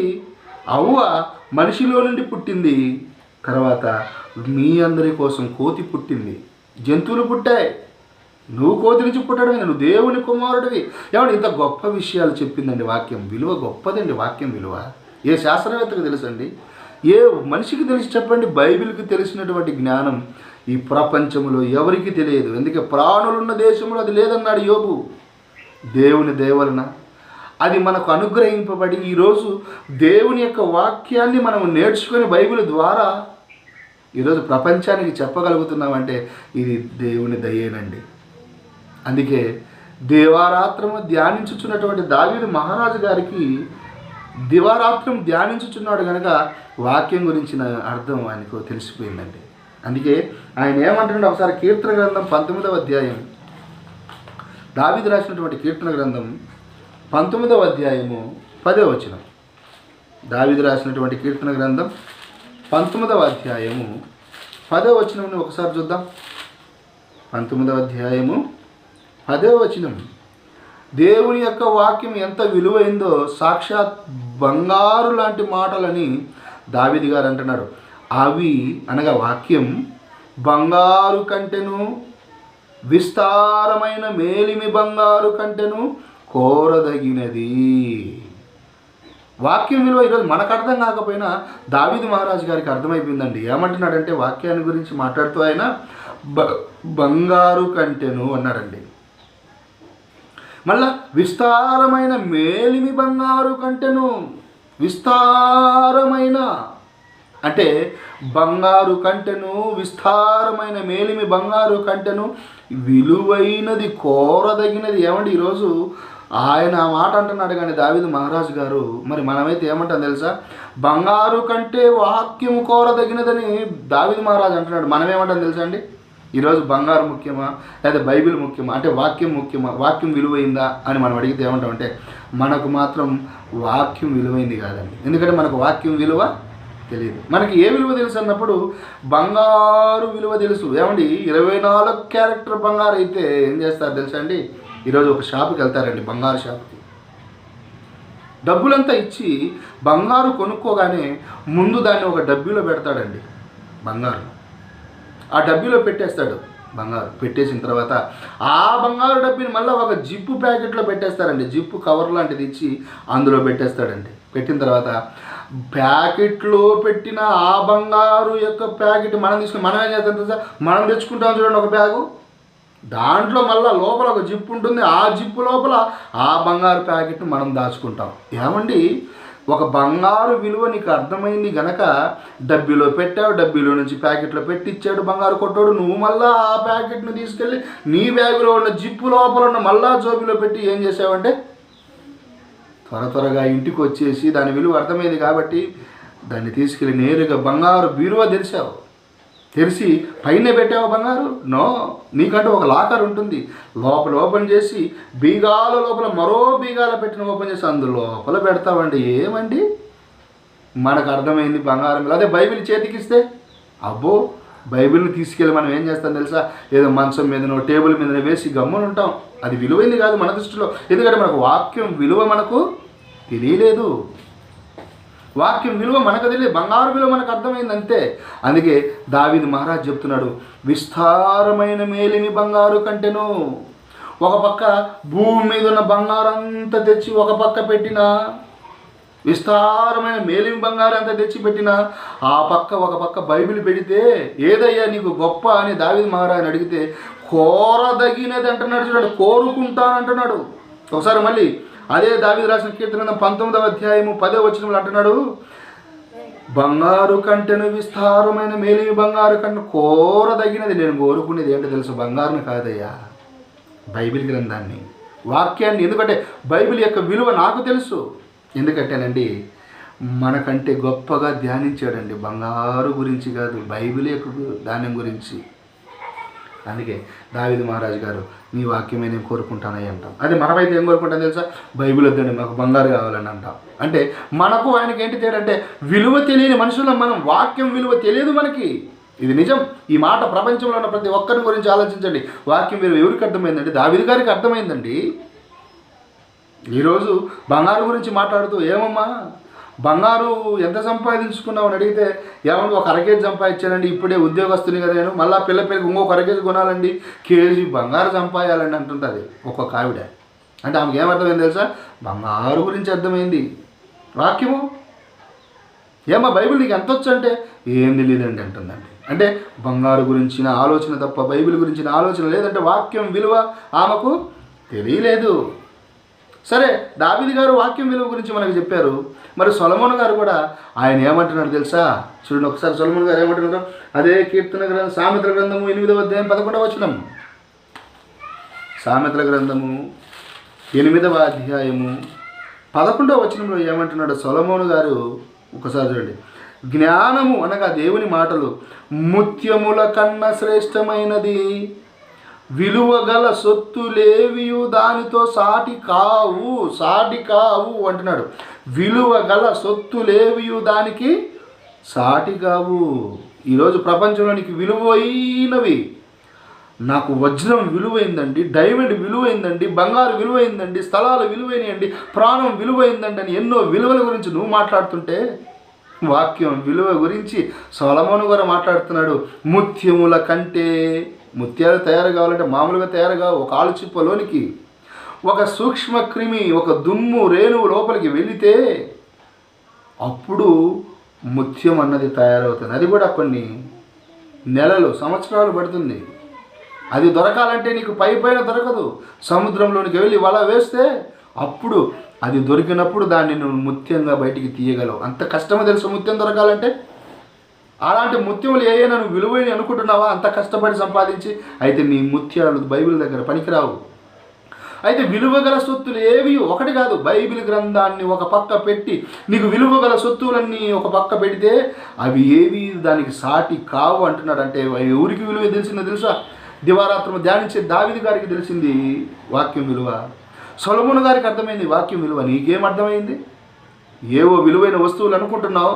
అవ్వ మనిషిలో నుండి పుట్టింది. తర్వాత మీ అందరి కోసం కోతి పుట్టింది. జంతువులు పుట్టాయి. నువ్వు కోతి నుంచి పుట్టడమే, నువ్వు దేవుని కుమారుడివి. ఏమంటే ఇంత గొప్ప విషయాలు చెప్పిందండి వాక్యం. విలువ గొప్పదండి వాక్యం విలువ. ఏ శాస్త్రవేత్తకు తెలుసండి? ఏ మనిషికి తెలిసి చెప్పండి? బైబిల్కి తెలిసినటువంటి జ్ఞానం ఈ ప్రపంచంలో ఎవరికి తెలియదు. ఎందుకంటే ప్రాణులున్న దేశంలో అది లేదన్నాడు యోబు. దేవుని దయవలన అది మనకు అనుగ్రహింపబడి ఈరోజు దేవుని యొక్క వాక్యాన్ని మనం నేర్చుకొని బైబిల్ ద్వారా ఈరోజు ప్రపంచానికి చెప్పగలుగుతున్నామంటే ఇది దేవుని దయేనండి. అందుకే దివారాత్రము ధ్యానించుచున్నటువంటి దావీదు మహారాజు గారికి దివారాత్రం ధ్యానించుచున్నాడు కనుక వాక్యం గురించిన అర్థం ఆయనకు తెలిసిపోయిందండి. అందుకే ఆయన ఏమంటున్నాడు ఒకసారి కీర్తన గ్రంథం 19వ అధ్యాయం, దావీదు రాసినటువంటి కీర్తన గ్రంథం 19వ అధ్యాయము 10వ వచనం. దావీదు రాసినటువంటి కీర్తన గ్రంథం 19వ అధ్యాయము 10వ వచనం ఒకసారి చూద్దాం. 19వ అధ్యాయము 10వ వచనం. దేవుని యొక్క వాక్యం ఎంత విలువైందో సాక్షాత్ బంగారు లాంటి మాటలని దావీదు గారు అంటున్నాడు. అవి అనగా వాక్యం బంగారు కంటెను, విస్తారమైన మేలిమి బంగారు కంటెను కోరదగినది. వాక్యం విలువ ఈరోజు మనకు అర్థం కాకపోయినా దావీదు మహారాజు గారికి అర్థమైపోయిందండి. ఏమంటున్నాడంటే వాక్యాన్ని గురించి మాట్లాడుతూ ఆయన బంగారు కంటెను అన్నాడండి. మళ్ళా విస్తారమైన మేలిమి బంగారు కంటెను. విస్తారమైన అంటే బంగారు కంటెను, విస్తారమైన మేలిమి బంగారు కంటెను, విలువైనది కోరదగినది. ఏమండి ఈరోజు ఆయన ఆ మాట అంటున్నాడు కానీ దావీదు మహారాజు గారు, మరి మనమైతే ఏమంటాం తెలుసా? బంగారు కంటే వాక్యం కోరదగినదని దావీదు మహారాజు అంటున్నాడు. మనం ఏమంటాం తెలుసా అండి? ఈరోజు బంగారు ముఖ్యమా లేదా బైబిల్ ముఖ్యమా అంటే వాక్యం ముఖ్యమా, వాక్యం విలువైందా అని మనం అడిగితే ఏమంటామంటే మనకు మాత్రం వాక్యం విలువైంది కాదండి. ఎందుకంటే మనకు వాక్యం విలువ తెలియదు. మనకి ఏ విలువ తెలుసు అన్నప్పుడు బంగారు విలువ తెలుసు. ఏమండి 24 క్యారెక్టర్ బంగారు అయితే ఏం చేస్తారు తెలుసా అండి? ఈరోజు ఒక షాపుకి వెళ్తారండి, బంగారు షాపుకి. డబ్బులంతా ఇచ్చి బంగారు కొనుక్కోగానే ముందు దాన్ని ఒక డబ్బీలో పెడతాడండి. బంగారు ఆ డబ్బీలో పెట్టేస్తాడు. బంగారు పెట్టేసిన తర్వాత ఆ బంగారు డబ్బీని మళ్ళీ ఒక జిప్పు ప్యాకెట్లో పెట్టేస్తారండి. జిప్పు కవర్ లాంటిది ఇచ్చి అందులో పెట్టేస్తాడండి. పెట్టిన తర్వాత ప్యాకెట్లో పెట్టిన ఆ బంగారు యొక్క ప్యాకెట్ మనం తీసుకుని మనం ఏం చేస్తాం తెలుసా? మనం తెచ్చుకుంటాం చూడండి ఒక బ్యాగు, దాంట్లో మళ్ళీ లోపల ఒక జిప్పు ఉంటుంది. ఆ జిప్పు లోపల ఆ బంగారు ప్యాకెట్ను మనం దాచుకుంటాం. ఏమండి ఒక బంగారు విలువ నీకు అర్థమైంది గనక డబ్బీలో పెట్టావు, డబ్బీలో నుంచి ప్యాకెట్లో పెట్టిచ్చాడు బంగారు కొట్టాడు. నువ్వు మళ్ళీ ఆ ప్యాకెట్ను తీసుకెళ్ళి నీ బ్యాగులో ఉన్న జిప్పు లోపల ఉన్న మళ్ళా జోబీలో పెట్టి ఏం చేసావంటే త్వరగా ఇంటికి వచ్చేసి దాని విలువ అర్థమైంది కాబట్టి దాన్ని తీసుకెళ్ళి నేరుగా బంగారు బీరువా తెరిచావు. తెరిచి పైన పెట్టావు బంగారు? నో, నీకంటూ ఒక లాకర్ ఉంటుంది. లోపల ఓపెన్ చేసి బీగాల లోపల మరో బీగాల పెట్టిన ఓపెన్ చేసి అందులోపల పెడతామండి. ఏమండి మనకు అర్థమైంది బంగారం. అదే బైబిల్ చేతికిస్తే అబ్బో, బైబిల్ని తీసుకెళ్ళి మనం ఏం చేస్తాం తెలుసా? ఏదో మంచం మీదనో టేబుల్ మీదనో వేసి గమ్మున ఉంటాం. అది విలువైంది కాదు మన దృష్టిలో. ఎందుకంటే మనకు వాక్యం విలువ మనకు తెలియలేదు. వాక్యం విలువ మనకు తెలియదు, బంగారు విలువ మనకు అర్థమైంది అంతే. అందుకే దావీదు మహారాజు చెప్తున్నాడు, విస్తారమైన మేలిమి బంగారు కంటెను. ఒక పక్క భూమి మీద ఉన్న బంగారు అంతా తెచ్చి ఒక పక్క పెట్టిన, విస్తారమైన మేలిమి బంగారు అంతా తెచ్చి పెట్టిన ఆ పక్క ఒక పక్క బైబిల్ పెడితే ఏదయ్యా నీకు గొప్ప అని దావీదు మహారాజుని అడిగితే కోరదగినది అంటున్నాడు. చూడండి, కోరుకుంటానంటున్నాడు. ఒకసారి మళ్ళీ అదే దావీదు రాసిన కీర్తన 19వ అధ్యాయము 10వ వచనంలో అంటున్నాడు, బంగారు కంటెను విస్తారమైన మేలిమి బంగారు కంటెను కోరదగినది. నేను కోరుకునేది ఏంటో తెలుసు? బంగారుని కాదయ్యా, బైబిల్ గ్రంథాన్ని, వాక్యాన్ని. ఎందుకంటే బైబిల్ యొక్క విలువ నాకు తెలుసు. ఎందుకంటేనండి మనకంటే గొప్పగా ధ్యానించాడండి. బంగారు గురించి కాదు, బైబిల్ యొక్క ధాన్యం గురించి. అందుకే దావీదు మహారాజు గారు నీ వాక్యమే నేను కోరుకుంటానని అంటాం. అదే మనమైతే ఏం కోరుకుంటాం తెలుసా? బైబిల్ వద్దండి, మాకు బంగారు కావాలని అంటాం. అంటే మనకు ఆయనకి ఏంటి తేడా అంటే, విలువ తెలియని మనుషులం మనం. వాక్యం విలువ తెలియదు మనకి. ఇది నిజం. ఈ మాట ప్రపంచంలో ఉన్న ప్రతి ఒక్కరి గురించి ఆలోచించండి. వాక్యం విలువ ఎవరికి అర్థమైందండి? దావీదు గారికి అర్థమైందండి. ఈరోజు బంగారు గురించి మాట్లాడుతూ, ఏమమ్మా బంగారు ఎంత సంపాదించుకున్నావు అని అడిగితే, ఏమన్నా ఒక అరకేజీ సంపాదించానండి, ఇప్పుడే ఉద్యోగస్తుని కదా నేను, మళ్ళీ పిల్లకి ఇంకొక అరకేజీ కొనాలండి, కేజీ బంగారు సంపాదించాలండి అంటుంటుంది ఒక్కొక్క ఆవిడ. అంటే ఆమెకు ఏమర్థమైంది తెలుసా? బంగారు గురించి అర్థమైంది. వాక్యము ఏమో బైబిల్ నీకు ఎంత వచ్చు అంటే, ఏం తెలియదండి అంటుందండి. అంటే బంగారు గురించిన ఆలోచన తప్ప బైబిల్ గురించిన ఆలోచన లేదంటే వాక్యం విలువ ఆమెకు తెలియలేదు. సరే, దావీదు గారు వాక్యం విలువ గురించి మనకు చెప్పారు. మరి సొలొమోను గారు కూడా ఆయన ఏమంటున్నాడు తెలుసా? చూడండి ఒకసారి సొలొమోను గారు ఏమంటున్నారు. అదే కీర్తన గ్రంథం, సామెతల గ్రంథము 8వ అధ్యాయం 11వ వచనం. సామెతల గ్రంథము 8వ అధ్యాయము 11వ వచనంలో ఏమంటున్నాడు సొలొమోను గారు? ఒకసారి చూడండి. జ్ఞానము అనగా దేవుని మాటలు ముత్యముల కన్నా శ్రేష్టమైనది, విలువ గల సొత్తులేవియు దానితో సాటి కావు అంటున్నాడు. విలువ గల సొత్తులేవియు దానికి సాటి కావు. ఈరోజు ప్రపంచంలో నీకు విలువైనవి, నాకు వజ్రం విలువైందండి, డైమండ్ విలువైందండి, బంగారు విలువైందండి, స్థలాలు విలువైనయండి, ప్రాణం విలువైందండి అని ఎన్నో విలువల గురించి నువ్వు మాట్లాడుతుంటే, వాక్యం విలువ గురించి సొలొమోను గారు మాట్లాడుతున్నాడు. ముత్యముల కంటే, ముత్యాలు తయారు కావాలంటే మామూలుగా తయారు కావు. ఒక ఆలుచిప్పలోనికి ఒక సూక్ష్మ క్రిమి, ఒక దుమ్ము రేణువు లోపలికి వెళితే అప్పుడు ముత్యం అన్నది తయారవుతుంది. అది కూడా కొన్ని నెలలు, సంవత్సరాలు పడుతుంది. అది దొరకాలంటే నీకు పైన దొరకదు. సముద్రంలోనికి వెళ్ళి వల వేస్తే అప్పుడు అది దొరికినప్పుడు దాన్ని నువ్వు ముత్యంగా బయటికి తీయగలవు. అంత కష్టమో తెలుసు ముత్యం దొరకాలంటే. అలాంటి ముత్యములు ఏమైనా నువ్వు విలువైన అనుకుంటున్నావా? అంత కష్టపడి సంపాదించి. అయితే నీ ముత్యాలు బైబిల్ దగ్గర పనికిరావు. అయితే విలువగల సొత్తులు ఏవి ఒకటి కాదు. బైబిల్ గ్రంథాన్ని ఒక పక్క పెట్టి నీకు విలువగల సొత్తులన్నీ ఒక పక్క పెడితే అవి ఏవి దానికి సాటి కావు అంటున్నాడు. అంటే ఎవరికి విలువ తెలిసిందో తెలుసా? దివారాత్రము ధ్యానించే దావీదు గారికి తెలిసింది వాక్యం విలువ. సొలొమోను గారికి అర్థమైంది వాక్యం విలువ. నీకేం అర్థమైంది? ఏవో విలువైన వస్తువులు అనుకుంటున్నావు,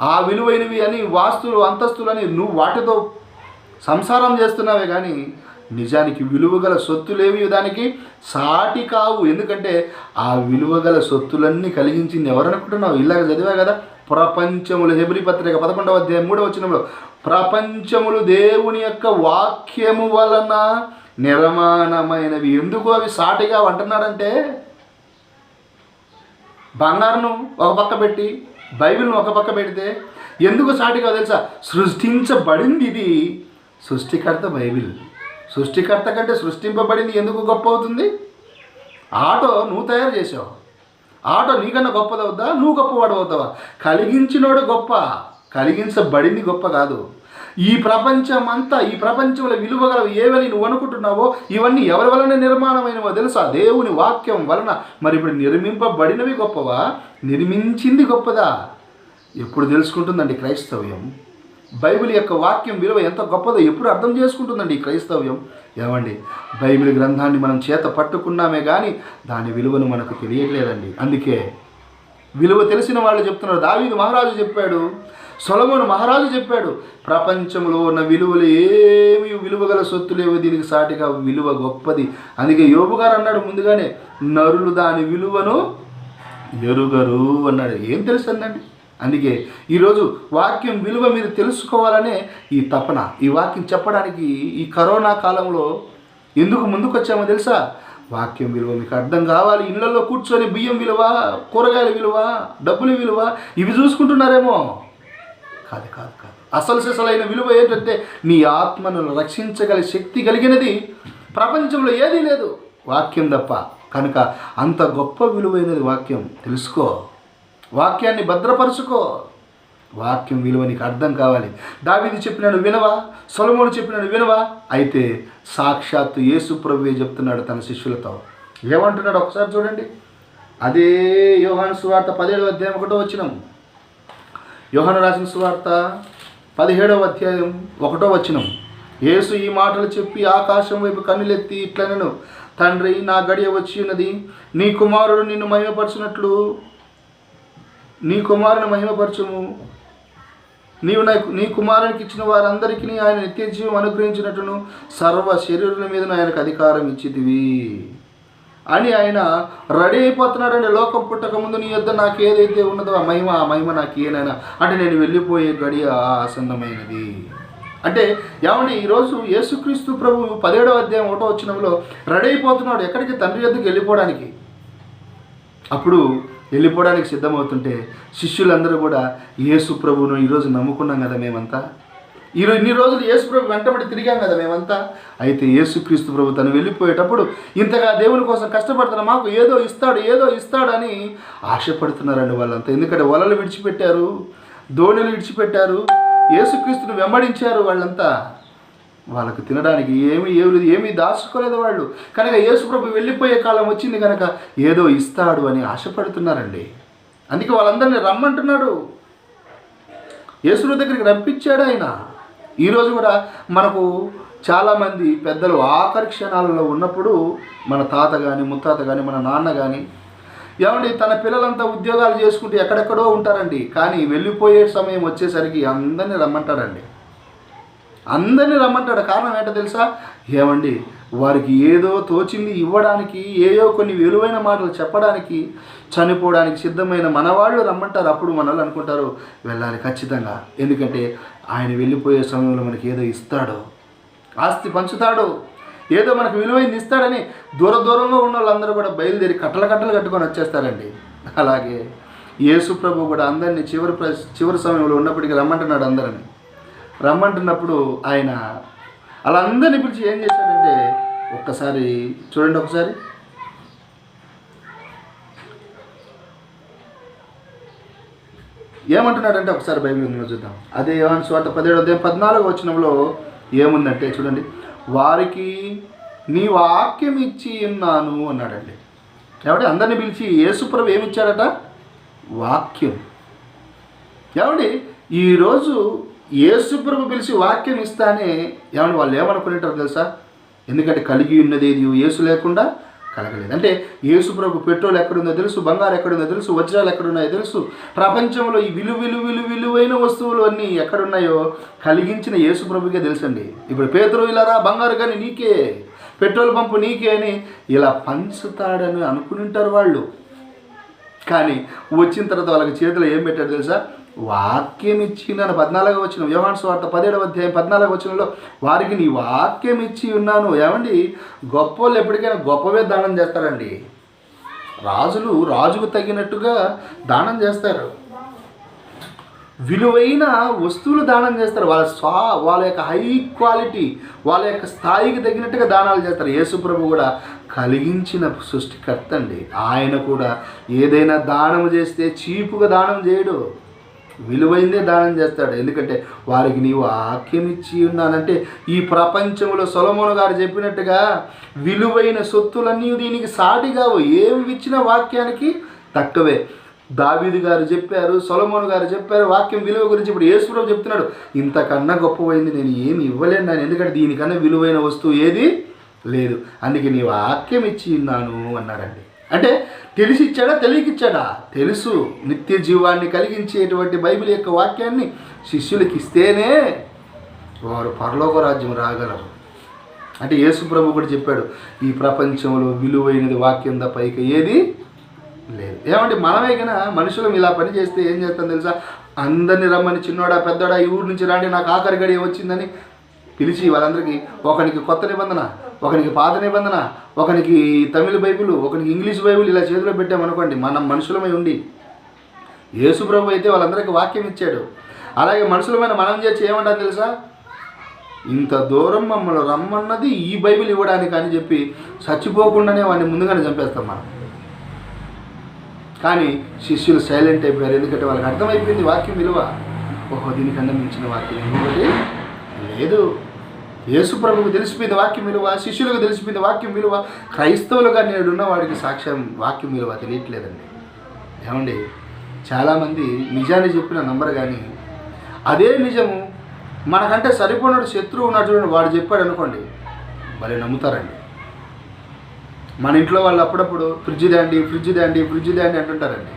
ఆ విలువైనవి అని వాస్తులు అంతస్తులు అని నువ్వు వాటితో సంసారం చేస్తున్నావే కానీ నిజానికి విలువగల సొత్తులేవి దానికి సాటి కావు. ఎందుకంటే ఆ విలువగల సొత్తులన్నీ కలిగించింది ఎవరనుకుంటున్నావు? ఇలాగ చదివా కదా, ప్రపంచములు, హెబ్రీ పత్రిక 11వ అధ్యాయం 3వ వచనంలో, ప్రపంచములు దేవుని యొక్క వాక్యము వలన నిర్మాణమైనవి. ఎందుకు అవి సాటిగా అంటున్నాడంటే, బంగారును ఒక పక్క పెట్టి బైబిల్ను ఒక పక్క పెడితే ఎందుకు సాటిగా తెలుసా? సృష్టించబడింది ఇది, సృష్టికర్త బైబిల్. సృష్టికర్త కంటే సృష్టింపబడింది ఎందుకు గొప్ప అవుతుంది? ఆటో నువ్వు తయారు చేసావు, ఆటో నీకన్నా గొప్పదవుద్దా? నువ్వు గొప్పవాడు అవుతావా? కలిగించినోడు గొప్ప, కలిగించబడింది గొప్ప కాదు. ఈ ప్రపంచమంతా, ఈ ప్రపంచంలో విలువగల ఏవని నువ్వు అనుకుంటున్నావో ఇవన్నీ ఎవరి వలన నిర్మాణమైనవో తెలుసా? దేవుని వాక్యం వలన. మరి ఇప్పుడు నిర్మింపబడినవి గొప్పవా, నిర్మించింది గొప్పదా? ఎప్పుడు తెలుసుకుంటుందండి క్రైస్తవ్యం? బైబిల్ యొక్క వాక్యం విలువ ఎంత గొప్పదో ఎప్పుడు అర్థం చేసుకుంటుందండి ఈ క్రైస్తవ్యం? ఏమండి, బైబిల్ గ్రంథాన్ని మనం చేత పట్టుకున్నామే కానీ దాని విలువను మనకు తెలియట్లేదండి. అందుకే విలువ తెలిసిన వాళ్ళు చెప్తున్నారు. దావీదు మహారాజు చెప్పాడు, సొలొమోను మహారాజు చెప్పాడు, ప్రపంచంలో ఉన్న విలువలు ఏమి విలువగల సొత్తులేవో దీనికి సాటిగా విలువ గొప్పది. అందుకే యోబు గారు అన్నాడు ముందుగానే, నరులు దాని విలువను ఎరుగరు అన్నాడు. ఏం తెలుస్తుందండి? అందుకే ఈరోజు వాక్యం విలువ మీరు తెలుసుకోవాలనే ఈ తపన. ఈ వాక్యం చెప్పడానికి ఈ కరోనా కాలంలో ఎందుకు ముందుకు వచ్చామో తెలుసా? వాక్యం విలువ మీకు అర్థం కావాలి. ఇళ్లలో కూర్చొని బియ్యం విలువ, కూరగాయల విలువ, డబ్బుల విలువ ఇవి చూసుకుంటున్నారేమో. కాదు కాదు కాదు. అసలు సిసలైన విలువ ఏంటంటే నీ ఆత్మను రక్షించగల శక్తి కలిగినది ప్రపంచంలో ఏదీ లేదు, వాక్యం తప్ప. కనుక అంత గొప్ప విలువైనది వాక్యం. తెలుసుకో, వాక్యాన్ని భద్రపరుచుకో. వాక్యం విలువ నీకు అర్థం కావాలి. దావీదు చెప్పినాడు వినవా? సొలొమోను చెప్పినాడు వినవా? అయితే సాక్షాత్తు యేసు ప్రభువే చెప్తున్నాడు తన శిష్యులతో. ఏమంటున్నాడు ఒకసారి చూడండి. అదే యోహాను సువార్త 17వ అధ్యాయం 1వ వచనం. యోహాను రాసిన సువార్త 17వ అధ్యాయం 1వ వచనం. యేసు ఈ మాటలు చెప్పి ఆకాశం వైపు కన్నులెత్తి ఇట్లనెను, తండ్రి, నా గడియ వచ్చి ఉన్నది. నీ కుమారుడు నిన్ను మహిమపరచునట్లు నీ కుమారుని మహిమపరచుము. నీ కుమారునికి ఇచ్చిన వారందరికీ ఆయన నిత్య జీవం అనుగ్రహించినట్టును సర్వ శరీరుల మీద ఆయనకు అధికారం ఇచ్చితివి అని ఆయన రెడీ అయిపోతున్నాడండి. లోకం పుట్టక ముందు నీ యొద్ద నాకు ఏదైతే ఉన్నదో ఆ మహిమ నాకు ఏనైనా అంటే నేను వెళ్ళిపోయే గడియ ఆసన్నమైనది. అంటే ఏమండి, ఈరోజు యేసుక్రీస్తు ప్రభు 17వ అధ్యాయం 1వ వచనంలో రెడీ అయిపోతున్నాడు ఎక్కడికి? తండ్రి యొద్దకు వెళ్ళిపోవడానికి. అప్పుడు వెళ్ళిపోవడానికి సిద్ధమవుతుంటే శిష్యులందరూ కూడా యేసు ప్రభువును ఈరోజు నమ్ముకున్నాం కదా మేమంతా, ఇన్ని రోజులు యేసు ప్రభు వెంటబడి తిరిగాం కదా మేమంతా. అయితే యేసుక్రీస్తు ప్రభు తను వెళ్ళిపోయేటప్పుడు ఇంతగా దేవుని కోసం కష్టపడుతున్న మాకు ఏదో ఇస్తాడు అని ఆశపడుతున్నారండి వాళ్ళంతా. ఎందుకంటే వలలు విడిచిపెట్టారు, దోణిలు విడిచిపెట్టారు, యేసుక్రీస్తును వెంబడించారు. వాళ్ళంతా వాళ్ళకు తినడానికి ఏమీ దాచుకోలేదు వాళ్ళు. కనుక యేసు ప్రభు వెళ్ళిపోయే కాలం వచ్చింది కనుక ఏదో ఇస్తాడు అని ఆశపడుతున్నారండి. అందుకే వాళ్ళందరినీ రమ్మంటున్నాడు, యేసు దగ్గరికి రప్పించాడు ఆయన. ఈరోజు కూడా మనకు చాలామంది పెద్దలు ఆఖరి క్షణాలలో ఉన్నప్పుడు మన తాత కానీ ముత్తాత కానీ మన నాన్న కానీ ఏమండి తన పిల్లలంతా ఉద్యోగాలు చేసుకుంటూ ఎక్కడెక్కడో ఉంటారండి. కానీ వెళ్ళిపోయే సమయం వచ్చేసరికి అందరినీ రమ్మంటాడండి. కారణం ఏంటో తెలుసా? ఏమండి, వారికి ఏదో తోచింది ఇవ్వడానికి, ఏదో కొన్ని విలువైన మాటలు చెప్పడానికి, చనిపోవడానికి సిద్ధమైన మనవాళ్ళు రమ్మంటారు. అప్పుడు మనల్ని అనుకుంటారు వెళ్ళాలి ఖచ్చితంగా. ఎందుకంటే ఆయన వెళ్ళిపోయే సమయంలో మనకి ఏదో ఇస్తాడు, ఆస్తి పంచుతాడు, ఏదో మనకు విలువైంది ఇస్తాడని దూరంలో ఉన్న వాళ్ళందరూ కూడా బయలుదేరి కట్టలు కట్టుకొని వచ్చేస్తారండి. అలాగే యేసు ప్రభు కూడా అందరినీ చివరి సమయంలో ఉన్నప్పటికీ రమ్మంటున్నాడు. అందరినీ రమ్మంటున్నప్పుడు ఆయన అలా అందరినీ పిలిచి ఏం చేశాడంటే, ఒక్కసారి చూడండి, ఒకసారి ఏమంటున్నాడంటే ఒకసారి బైబిల్ గ్రంథంలో చూద్దాం. అదే యోహాను సువార్త 17వ అధ్యాయం 14వ వచనంలో ఏముందంటే చూడండి, వారికి నీ వాక్యం ఇచ్చి ఉన్నాను అన్నాడండి. కాబట్టి అందరినీ పిలిచి యేసుప్రభు ఏమిచ్చాడట? వాక్యం. ఏమండి, ఈరోజు యేసుప్రభు పిలిచి వాక్యం ఇస్తానే ఏమన్నా వాళ్ళు ఏమనుకునేటారు తెలుసా? ఎందుకంటే కలిగి ఉన్నది యేసు లేకుండా కలగలేదు. అంటే యేసుప్రభు పెట్రోల్ ఎక్కడుందో తెలుసు, బంగారు ఎక్కడుందో తెలుసు, వజ్రాలు ఎక్కడున్నాయో తెలుసు, ప్రపంచంలో ఈ విలువైన వస్తువులు అన్నీ ఎక్కడున్నాయో కలిగించిన యేసుప్రభుకే తెలుసండి. ఇప్పుడు పేతురు ఇలా రా, బంగారు కానీ నీకే, పెట్రోల్ పంపు నీకే అని ఇలా పంచుతాడని అనుకుంటారు వాళ్ళు. కానీ వచ్చిన తర్వాత వాళ్ళకి చేతిలో ఏం పెట్టాడు తెలుసా? వాక్యం ఇచ్చిందని 14వ వచనం, యోహాను సువార్త 17వ అధ్యాయం 14వ వచనంలో వారికి నీ వాక్యం ఇచ్చి ఉన్నాను. ఏమండి, గొప్పవాళ్ళు ఎప్పటికైనా గొప్పవే దానం చేస్తారండి. రాజుకు తగినట్టుగా దానం చేస్తారు, విలువైన వస్తువులు దానం చేస్తారు. వాళ్ళ యొక్క హై క్వాలిటీ, వాళ్ళ యొక్క స్థాయికి తగినట్టుగా దానాలు చేస్తారు. యేసుప్రభు కూడా కలిగించిన సృష్టికర్త అండి. ఆయన కూడా ఏదైనా దానం చేస్తే చీపుగా దానం చేయడు, విలువైందే దానం చేస్తాడు. ఎందుకంటే వారికి నీవు వాక్యం ఇచ్చి ఉన్నానంటే ఈ ప్రపంచంలో సొలొమోను గారు చెప్పినట్టుగా విలువైన సొత్తులన్నీ దీనికి సాటిగావు, ఏమి ఇచ్చిన వాక్యానికి తక్కువే. దావీదు గారు చెప్పారు, సొలొమోను గారు చెప్పారు వాక్యం విలువ గురించి. ఇప్పుడు యేసుప్రభు చెప్తున్నాడు, ఇంతకన్నా గొప్పవైంది నేను ఏమి ఇవ్వలేను నాయన, ఎందుకంటే దీనికన్నా విలువైన వస్తువు ఏది లేదు, అందుకే నీ వాక్యం ఇచ్చి ఉన్నాను అన్నాడండి. అంటే తెలిసి ఇచ్చాడా, తెలియకిచ్చాడా? తెలుసు. నిత్య జీవాన్ని కలిగించేటువంటి బైబిల్ యొక్క వాక్యాన్ని శిష్యులకి ఇస్తేనే వారు పరలోక రాజ్యం రాగలరు. అంటే యేసుప్రభు కూడా చెప్పాడు, ఈ ప్రపంచంలో విలువైనది వాక్యం తప్ప ఇక ఏది లేదు. ఏమంటే మనమే కన్నా మనుషులం ఇలా పని చేస్తే ఏం చేస్తాం తెలుసా? అందరినీ రమ్మని, చిన్నోడా పెద్దోడా ఈ ఊరి నుంచి రాండి, నాకు ఆఖరి గడియ వచ్చిందని పిలిచి వాళ్ళందరికీ ఒకనికి కొత్త నిబంధన, ఒకనికి పాత నిబంధన, ఒకనికి తమిళ బైబిల్, ఒకనికి ఇంగ్లీష్ బైబిల్ ఇలా చేతిలో పెట్టామనుకోండి, మనం మనుషులమై ఉండి. యేసుప్రభు అయితే వాళ్ళందరికీ వాక్యం ఇచ్చాడు. అలాగే మనుషులమైన మనం చేసి ఏమంటారు తెలుసా? ఇంత దూరం మమ్మల్ని రమ్మన్నది ఈ బైబిల్ ఇవ్వడానికి అని చెప్పి చచ్చిపోకుండానే వాడిని ముందుగానే చంపేస్తాం మనం. కానీ శిష్యులు సైలెంట్ అయిపోయారు, ఎందుకంటే వాళ్ళకి అర్థమైపోయింది వాక్యం విలువ. ఓహో, దీనికన్నా మించిన వాక్యం ఇంకొకటి లేదు. యేసు ప్రభువుకు తెలిసిపోయింది వాక్యం విలువ, శిష్యులకు తెలిసిపోయింది వాక్యం విలువ. క్రైస్తవులుగా నేడున్న వాడికి సాక్ష్యం వాక్యం విలువ తెలియట్లేదండి. ఏమండి, చాలామంది నిజాన్ని చెప్పిన నంబరు, కానీ అదే నిజము మనకంటే సరిపోయినట్టు శత్రువు ఉన్నాడు చూడండి, వాడు చెప్పాడు అనుకోండి, భలే నమ్ముతారండి. మన ఇంట్లో వాళ్ళు అప్పుడప్పుడు ఫ్రిడ్జ్ తేండి ఫ్రిడ్జ్ తేండి ఫ్రిడ్జ్ తేండి అంటుంటారండి.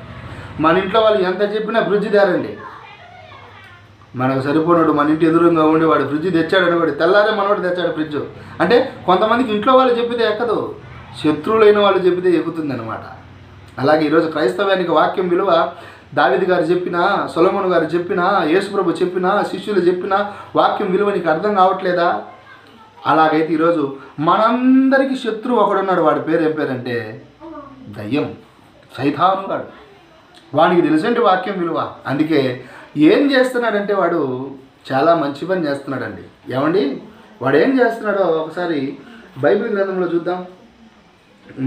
మన ఇంట్లో వాళ్ళు ఎంత చెప్పినా ఫ్రిడ్జ్ తేరండి. మనకు సరిపోయినాడు మన ఇంటి ఎదురుగా ఉండి వాడు ఫ్రిడ్జ్ తెచ్చాడు అనుకోండి, తెల్లారే మనోడు తెచ్చాడు ఫ్రిడ్జ్ అంటే కొంతమందికి ఇంట్లో వాళ్ళు చెప్పితే ఎక్కదు, శత్రువులైన వాళ్ళు చెప్పితే ఎక్కుతుంది అనమాట. అలాగే ఈరోజు క్రైస్తవానికి వాక్యం విలువ దావీదు గారు చెప్పినా, సొలొమోను గారు చెప్పినా, యేసుప్రభు చెప్పినా, శిష్యులు చెప్పినా వాక్యం విలువ నీకు అర్థం కావట్లేదా? అలాగైతే ఈరోజు మనందరికీ శత్రువు ఒకడున్నాడు. వాడి పేరు ఏం పేరంటే దయ్యం, సైతాను గాడు. వానికి తెలుసండి వాక్యం విలువ. అందుకే ఏం చేస్తున్నాడంటే వాడు చాలా మంచి పని చేస్తున్నాడండి. ఏమండి, వాడు ఏం చేస్తున్నాడో ఒకసారి బైబిల్ గ్రంథంలో చూద్దాం.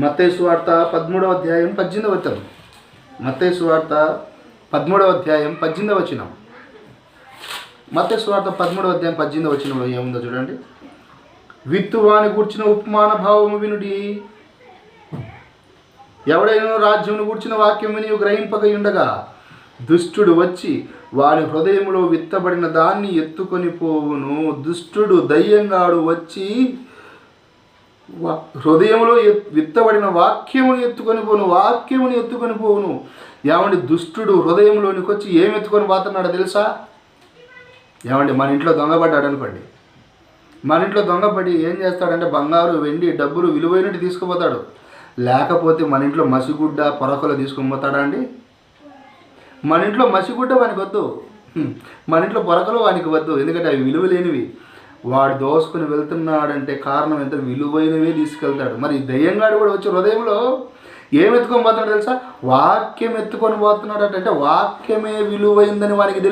మత్తయి సువార్త 13వ అధ్యాయం 18వ వచనం. మత్తయి సువార్త 13వ అధ్యాయం 18వ వచనం. మత్తయి సువార్త 13వ అధ్యాయం 18వ వచనంలో ఏముందో చూడండి. విత్తువాని కూర్చిన ఉపమాన భావము వినుడి. ఎవడైనా రాజ్యమును కూర్చిన వాక్యం విని గ్రహింపక ఉండగా దుష్టుడు వచ్చి వాని హృదయంలో విత్తబడిన దాన్ని ఎత్తుకొని పోవును. దుష్టుడు దయ్యంగాడు వచ్చి హృదయంలో విత్తబడిన వాక్యముని ఎత్తుకొని పోవును. ఏమండి, దుష్టుడు హృదయంలోనికి వచ్చి ఏం ఎత్తుకొని పోతున్నాడో తెలుసా? ఏమండి, మన ఇంట్లో దొంగపడ్డాడు అనుకోండి, మన ఇంట్లో దొంగపడి ఏం చేస్తాడంటే బంగారు, వెండి, డబ్బులు విలువైనట్టు తీసుకుపోతాడు. లేకపోతే మన ఇంట్లో మసిగుడ్డ, పొరకలు తీసుకొని పోతాడా అండి? మన ఇంట్లో మసిగుడ్డ వానికి వద్దు, మన ఇంట్లో పొరకలు వానికి వద్దు, ఎందుకంటే అవి విలువ లేనివి. వాడు దోసుకుని వెళ్తున్నాడంటే కారణం ఎంత, విలువైనవే తీసుకెళ్తాడు. మరి దయ్యంగాడు కూడా వచ్చి హృదయంలో ఏం ఎత్తుకొని పోతున్నాడు తెలుసా? వాక్యం ఎత్తుకొని పోతున్నాడు. అంటే వాక్యమే విలువైందని వానికి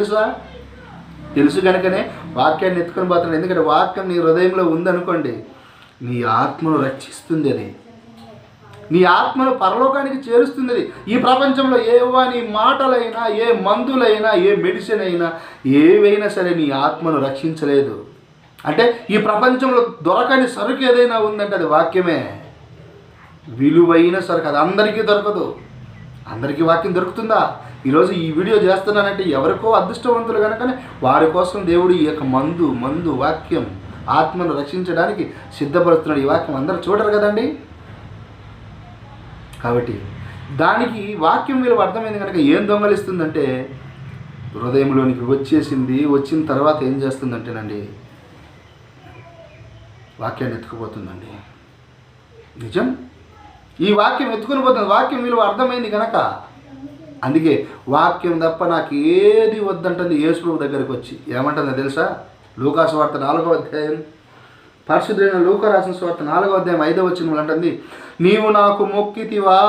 తెలుసు కనుకనే వాక్యాన్ని ఎత్తుకొని పోతున్నాడు. ఎందుకంటే వాక్యం నీ హృదయంలో ఉందనుకోండి, నీ ఆత్మను రక్షిస్తుంది. అది నీ ఆత్మను పరలోకానికి చేరుస్తుంది. అది ఈ ప్రపంచంలో ఏవని మాటలైనా, ఏ మందులైనా, ఏ మెడిసిన్ అయినా, ఏవైనా సరే నీ ఆత్మను రక్షించలేదు. అంటే ఈ ప్రపంచంలో దొరకని సరుకు ఏదైనా ఉందంటే అది వాక్యమే. విలువైన సరుకు, అది అందరికీ దొరకదు. అందరికీ వాక్యం దొరుకుతుందా? ఈరోజు ఈ వీడియో చేస్తున్నానంటే ఎవరికో అదృష్టవంతులు కనుకనే వారి కోసం దేవుడు ఈ యొక్క మందు వాక్యం ఆత్మను రక్షించడానికి సిద్ధపరుస్తున్నాడు. ఈ వాక్యం అందరూ చూడరు కదండి. కాబట్టి దానికి వాక్యం విలువ అర్థమైంది కనుక ఏం దొంగలిస్తుందంటే హృదయంలోనికి వచ్చేసింది. వచ్చిన తర్వాత ఏం చేస్తుందంటేనండి వాక్యాన్ని ఎత్తుకుపోతుందండి. నిజం, ఈ వాక్యం ఎత్తుకుని పోతుంది. వాక్యం విలువ అర్థమైంది కనుక. అందుకే వాక్యం తప్ప నాకు ఏది వద్దంటుంది యేసుప్రభు దగ్గరికి వచ్చి. ఏమంటుందో తెలుసా? లూకా సువార్త 4వ అధ్యాయం, పరిశుద్ధుడైన లూకా రాసిన సువార్త 4వ అధ్యాయం 5వ వచనం అంటుంది, నీవు నాకు మొక్కితివా,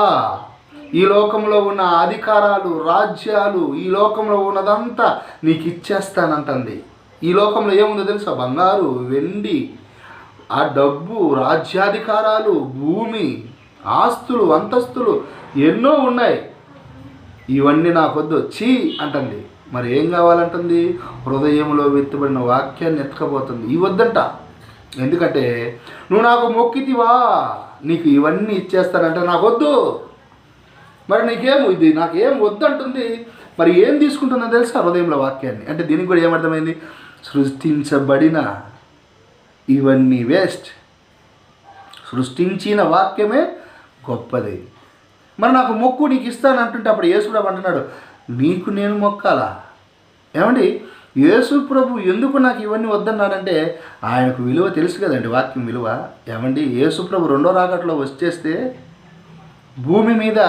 ఈ లోకంలో ఉన్న అధికారాలు, రాజ్యాలు, ఈ లోకంలో ఉన్నదంతా నీకు ఇచ్చేస్తానంటుంది. ఈ లోకంలో ఏముందో తెలుసా? బంగారు, వెండి, ఆ డబ్బు, రాజ్యాధికారాలు, భూమి, ఆస్తులు, అంతస్తులు ఎన్నో ఉన్నాయి. ఇవన్నీ నాకొద్దు, చీ అంటుంది. మరి ఏం కావాలంటుంది? హృదయంలో వెత్తుబడిన వాక్యాన్ని ఎత్తుకపోతుంది. ఇవి వద్దంట. ఎందుకంటే నువ్వు నాకు మొక్కితివా, నీకు ఇవన్నీ ఇచ్చేస్తానంటే నాకొద్దు. మరి నాకేం వద్దంటుంది. మరి ఏం తీసుకుంటుందో తెలుసా? హృదయంలో వాక్యాన్ని. అంటే దీనికి కూడా ఏమర్థమైంది? సృష్టించబడిన ఇవన్నీ వేస్ట్, సృష్టించిన వాక్యమే గొప్పది. మరి నాకు మొక్కు, నీకు ఇస్తానంటుంటే అప్పుడు యేసుప్రభు అంటున్నాడు, నీకు నేను మొక్కాలా? ఏమండి, యేసుప్రభు ఎందుకు నాకు ఇవన్నీ వద్దన్నాడంటే ఆయనకు విలువ తెలుసు కదండి, వాక్యం విలువ. ఏమండి, యేసుప్రభు 2వ రాకట్లో వచ్చేస్తే భూమి మీద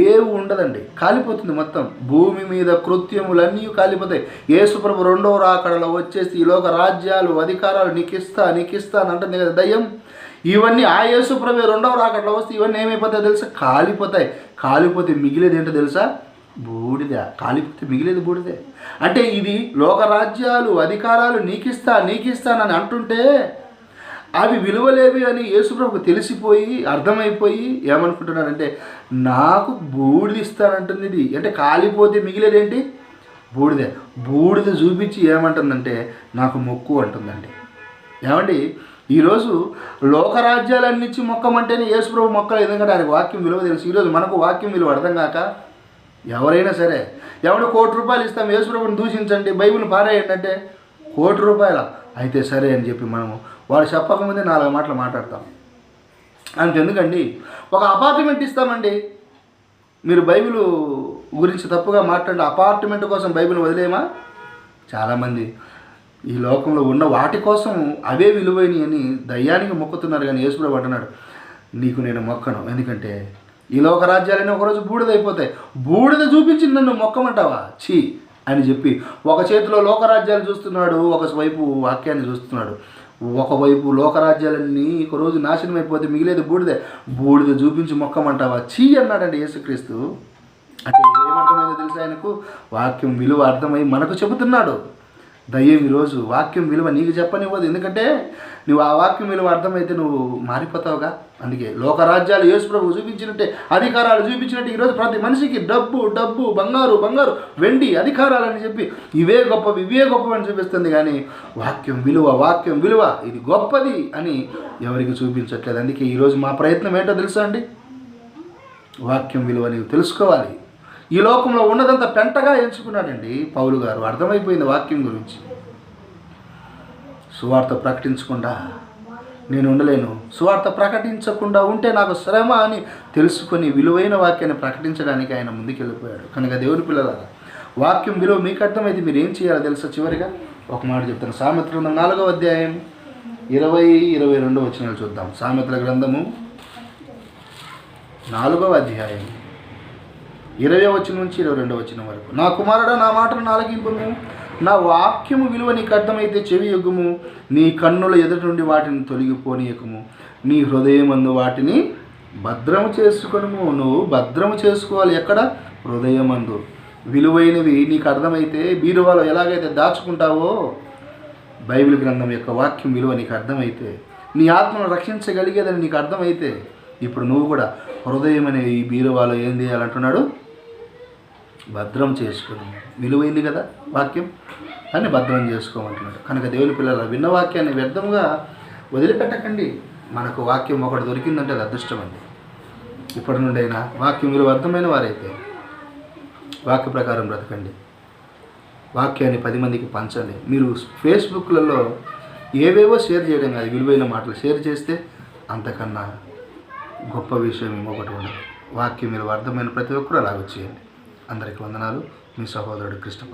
ఏవి ఉండదండి, కాలిపోతుంది మొత్తం. భూమి మీద కృత్యములన్నీ కాలిపోతాయి. యేసుప్రభు 2వ రాకడలో వచ్చేసి ఈ లోక రాజ్యాలు, అధికారాలు నీకు ఇస్తా అని అంటుంది కదా దయ్యం. ఇవన్నీ ఆ యేసుప్రభు 2వ రాకడలో వస్తే ఇవన్నీ ఏమైపోతాయి తెలుసా? కాలిపోతే మిగిలేది ఏంటో తెలుసా? బూడిద. కాలిపోతే మిగిలేది బూడిదే. అంటే ఇది లోకరాజ్యాలు, అధికారాలు నీకిస్తానని అంటుంటే అవి విలువలేవి అని యేసుప్రభుకు తెలిసిపోయి, అర్థమైపోయి ఏమనుకుంటున్నాడంటే నాకు బూడిద ఇస్తానంటుంది. ఇది అంటే కాలిపోతే మిగిలేదేంటి? బూడిద చూపించి ఏమంటుందంటే నాకు మొక్కు అంటుందండి. ఏమండి, ఈరోజు లోకరాజ్యాలన్నిచ్చి మొక్కమంటేనే యేసుప్రభు మొక్కలు, ఎందుకంటే ఆయనకు వాక్యం విలువ తెలుసు. ఈరోజు మనకు వాక్యం విలువ అర్థం కాక ఎవరైనా సరే, ఎవడు ₹1,00,00,000 ఇస్తాం యేసుప్రభుని దూషించండి, బైబిల్ పారేయండి అంటే ₹1,00,00,000 అయితే సరే అని చెప్పి మనము వాడు చెప్పకముందే 4 మాటలు మాట్లాడతాం. అంతెందుకండి, ఒక అపార్ట్మెంట్ ఇస్తామండి, మీరు బైబిల్ గురించి తప్పుగా మాట్లాడే అపార్ట్మెంట్ కోసం బైబిల్ వదిలేమా? చాలామంది ఈ లోకంలో ఉన్న వాటి కోసం అవే విలువైనవి అని దయ్యానికి మొక్కుతున్నారు. కానీ యేసుప్రభు అంటున్నాడు, నీకు నేను మొక్కను, ఎందుకంటే ఈ లోక రాజ్యాలన్నీ ఒకరోజు బూడిదైపోతాయి. బూడిద చూపించి నన్ను మొక్కమంటావా ఛీ అని చెప్పి ఒక చేతిలో లోకరాజ్యాలు చూస్తున్నాడు, ఒకవైపు వాక్యాన్ని చూస్తున్నాడు. ఒకవైపు లోకరాజ్యాలన్నీ ఒకరోజు నాశనం అయిపోతే మిగిలేదు బూడిద చూపించి మొక్కమంటావా ఛీ అన్నాడండి యేసుక్రీస్తు. అంటే ఏమర్థమైందో తెలుసా? ఆయనకు వాక్యం విలువ అర్థమై మనకు చెబుతున్నాడు. దయ్యం ఈరోజు వాక్యం విలువ నీకు చెప్పనివ్వదు, ఎందుకంటే నువ్వు ఆ వాక్యం విలువ అర్థమైతే నువ్వు మారిపోతావుగా. అందుకే లోకరాజ్యాలు యేసుప్రభు చూపించినట్టే, అధికారాలు చూపించినట్టు ఈరోజు ప్రతి మనిషికి డబ్బు బంగారు వెండి అధికారాలని చెప్పి ఇవే గొప్పవి అని చూపిస్తుంది. కానీ వాక్యం విలువ ఇది గొప్పది అని ఎవరికి చూపించట్లేదు. అందుకే ఈరోజు మా ప్రయత్నం ఏంటో తెలుసా అండి? వాక్యం విలువ నీవు తెలుసుకోవాలి. ఈ లోకంలో ఉన్నదంతా పెంటగా ఎంచుకున్నాడండి పౌలు గారు. అర్థమైపోయింది వాక్యం గురించి. సువార్త ప్రకటించకుండా నేను ఉండలేను, సువార్త ప్రకటించకుండా ఉంటే నాకు శ్రమ అని తెలుసుకొని విలువైన వాక్యాన్ని ప్రకటించడానికి ఆయన ముందుకెళ్ళిపోయాడు. కనుక దేవుని పిల్లలారా, వాక్యం విలువ మీకు అర్థమైతే మీరు ఏం చేయాలో తెలుసా? చివరిగా ఒక మాట చెప్తాను. సామెతల గ్రంథం 4వ అధ్యాయం 20-22 వచనాలు చూద్దాం. సామెతల గ్రంథము 4వ అధ్యాయం 20వ వచనం నుంచి 22వ వచనం వరకు. నా కుమారుడా, నా మాటను ఆలకింపుము, నా వాక్యము విలువ నీకు అర్థమైతే చెవి యొగ్గుము, నీ కన్నుల ఎదుట నుండి వాటిని తొలగిపోనీయకము, నీ హృదయమందు వాటిని భద్రము చేసుకొనుము. నువ్వు భద్రము చేసుకోవాలి. ఎక్కడ? హృదయమందు. విలువైనవి నీకు అర్థమైతే బీరువాలో ఎలాగైతే దాచుకుంటావో, బైబిల్ గ్రంథం యొక్క వాక్యం విలువ నీకు అర్థమైతే, నీ ఆత్మను రక్షించగలిగేదని నీకు అర్థమైతే, ఇప్పుడు నువ్వు కూడా హృదయం అనే ఈ బీరువాలో ఏం చేయాలంటున్నాడు? భద్రం చేసుకుని. విలువైంది కదా వాక్యం, అని భద్రం చేసుకోమంటున్నాడు. కనుక దేవుని పిల్లల విన్న వాక్యాన్ని వ్యర్థంగా వదిలిపెట్టకండి. మనకు వాక్యం ఒకటి దొరికిందంటే అది అదృష్టం అండి. ఇప్పటి నుండి అయినా వాక్యం విలువ అర్థమైన వారైతే వాక్య ప్రకారం బ్రతకండి. వాక్యాన్ని 10 మందికి పంచండి. మీరు ఫేస్బుక్లలో ఏవేవో షేర్ చేయడం కాదు, విలువైన మాటలు షేర్ చేస్తే అంతకన్నా గొప్ప విషయం ఇంకొకటి ఉండదు. వాక్యం విలువ అర్థమైన ప్రతి ఒక్కరూ అలాగ చేయండి. అందరికీ వందనాలు. మీ సహోదరుడు కృష్ణ.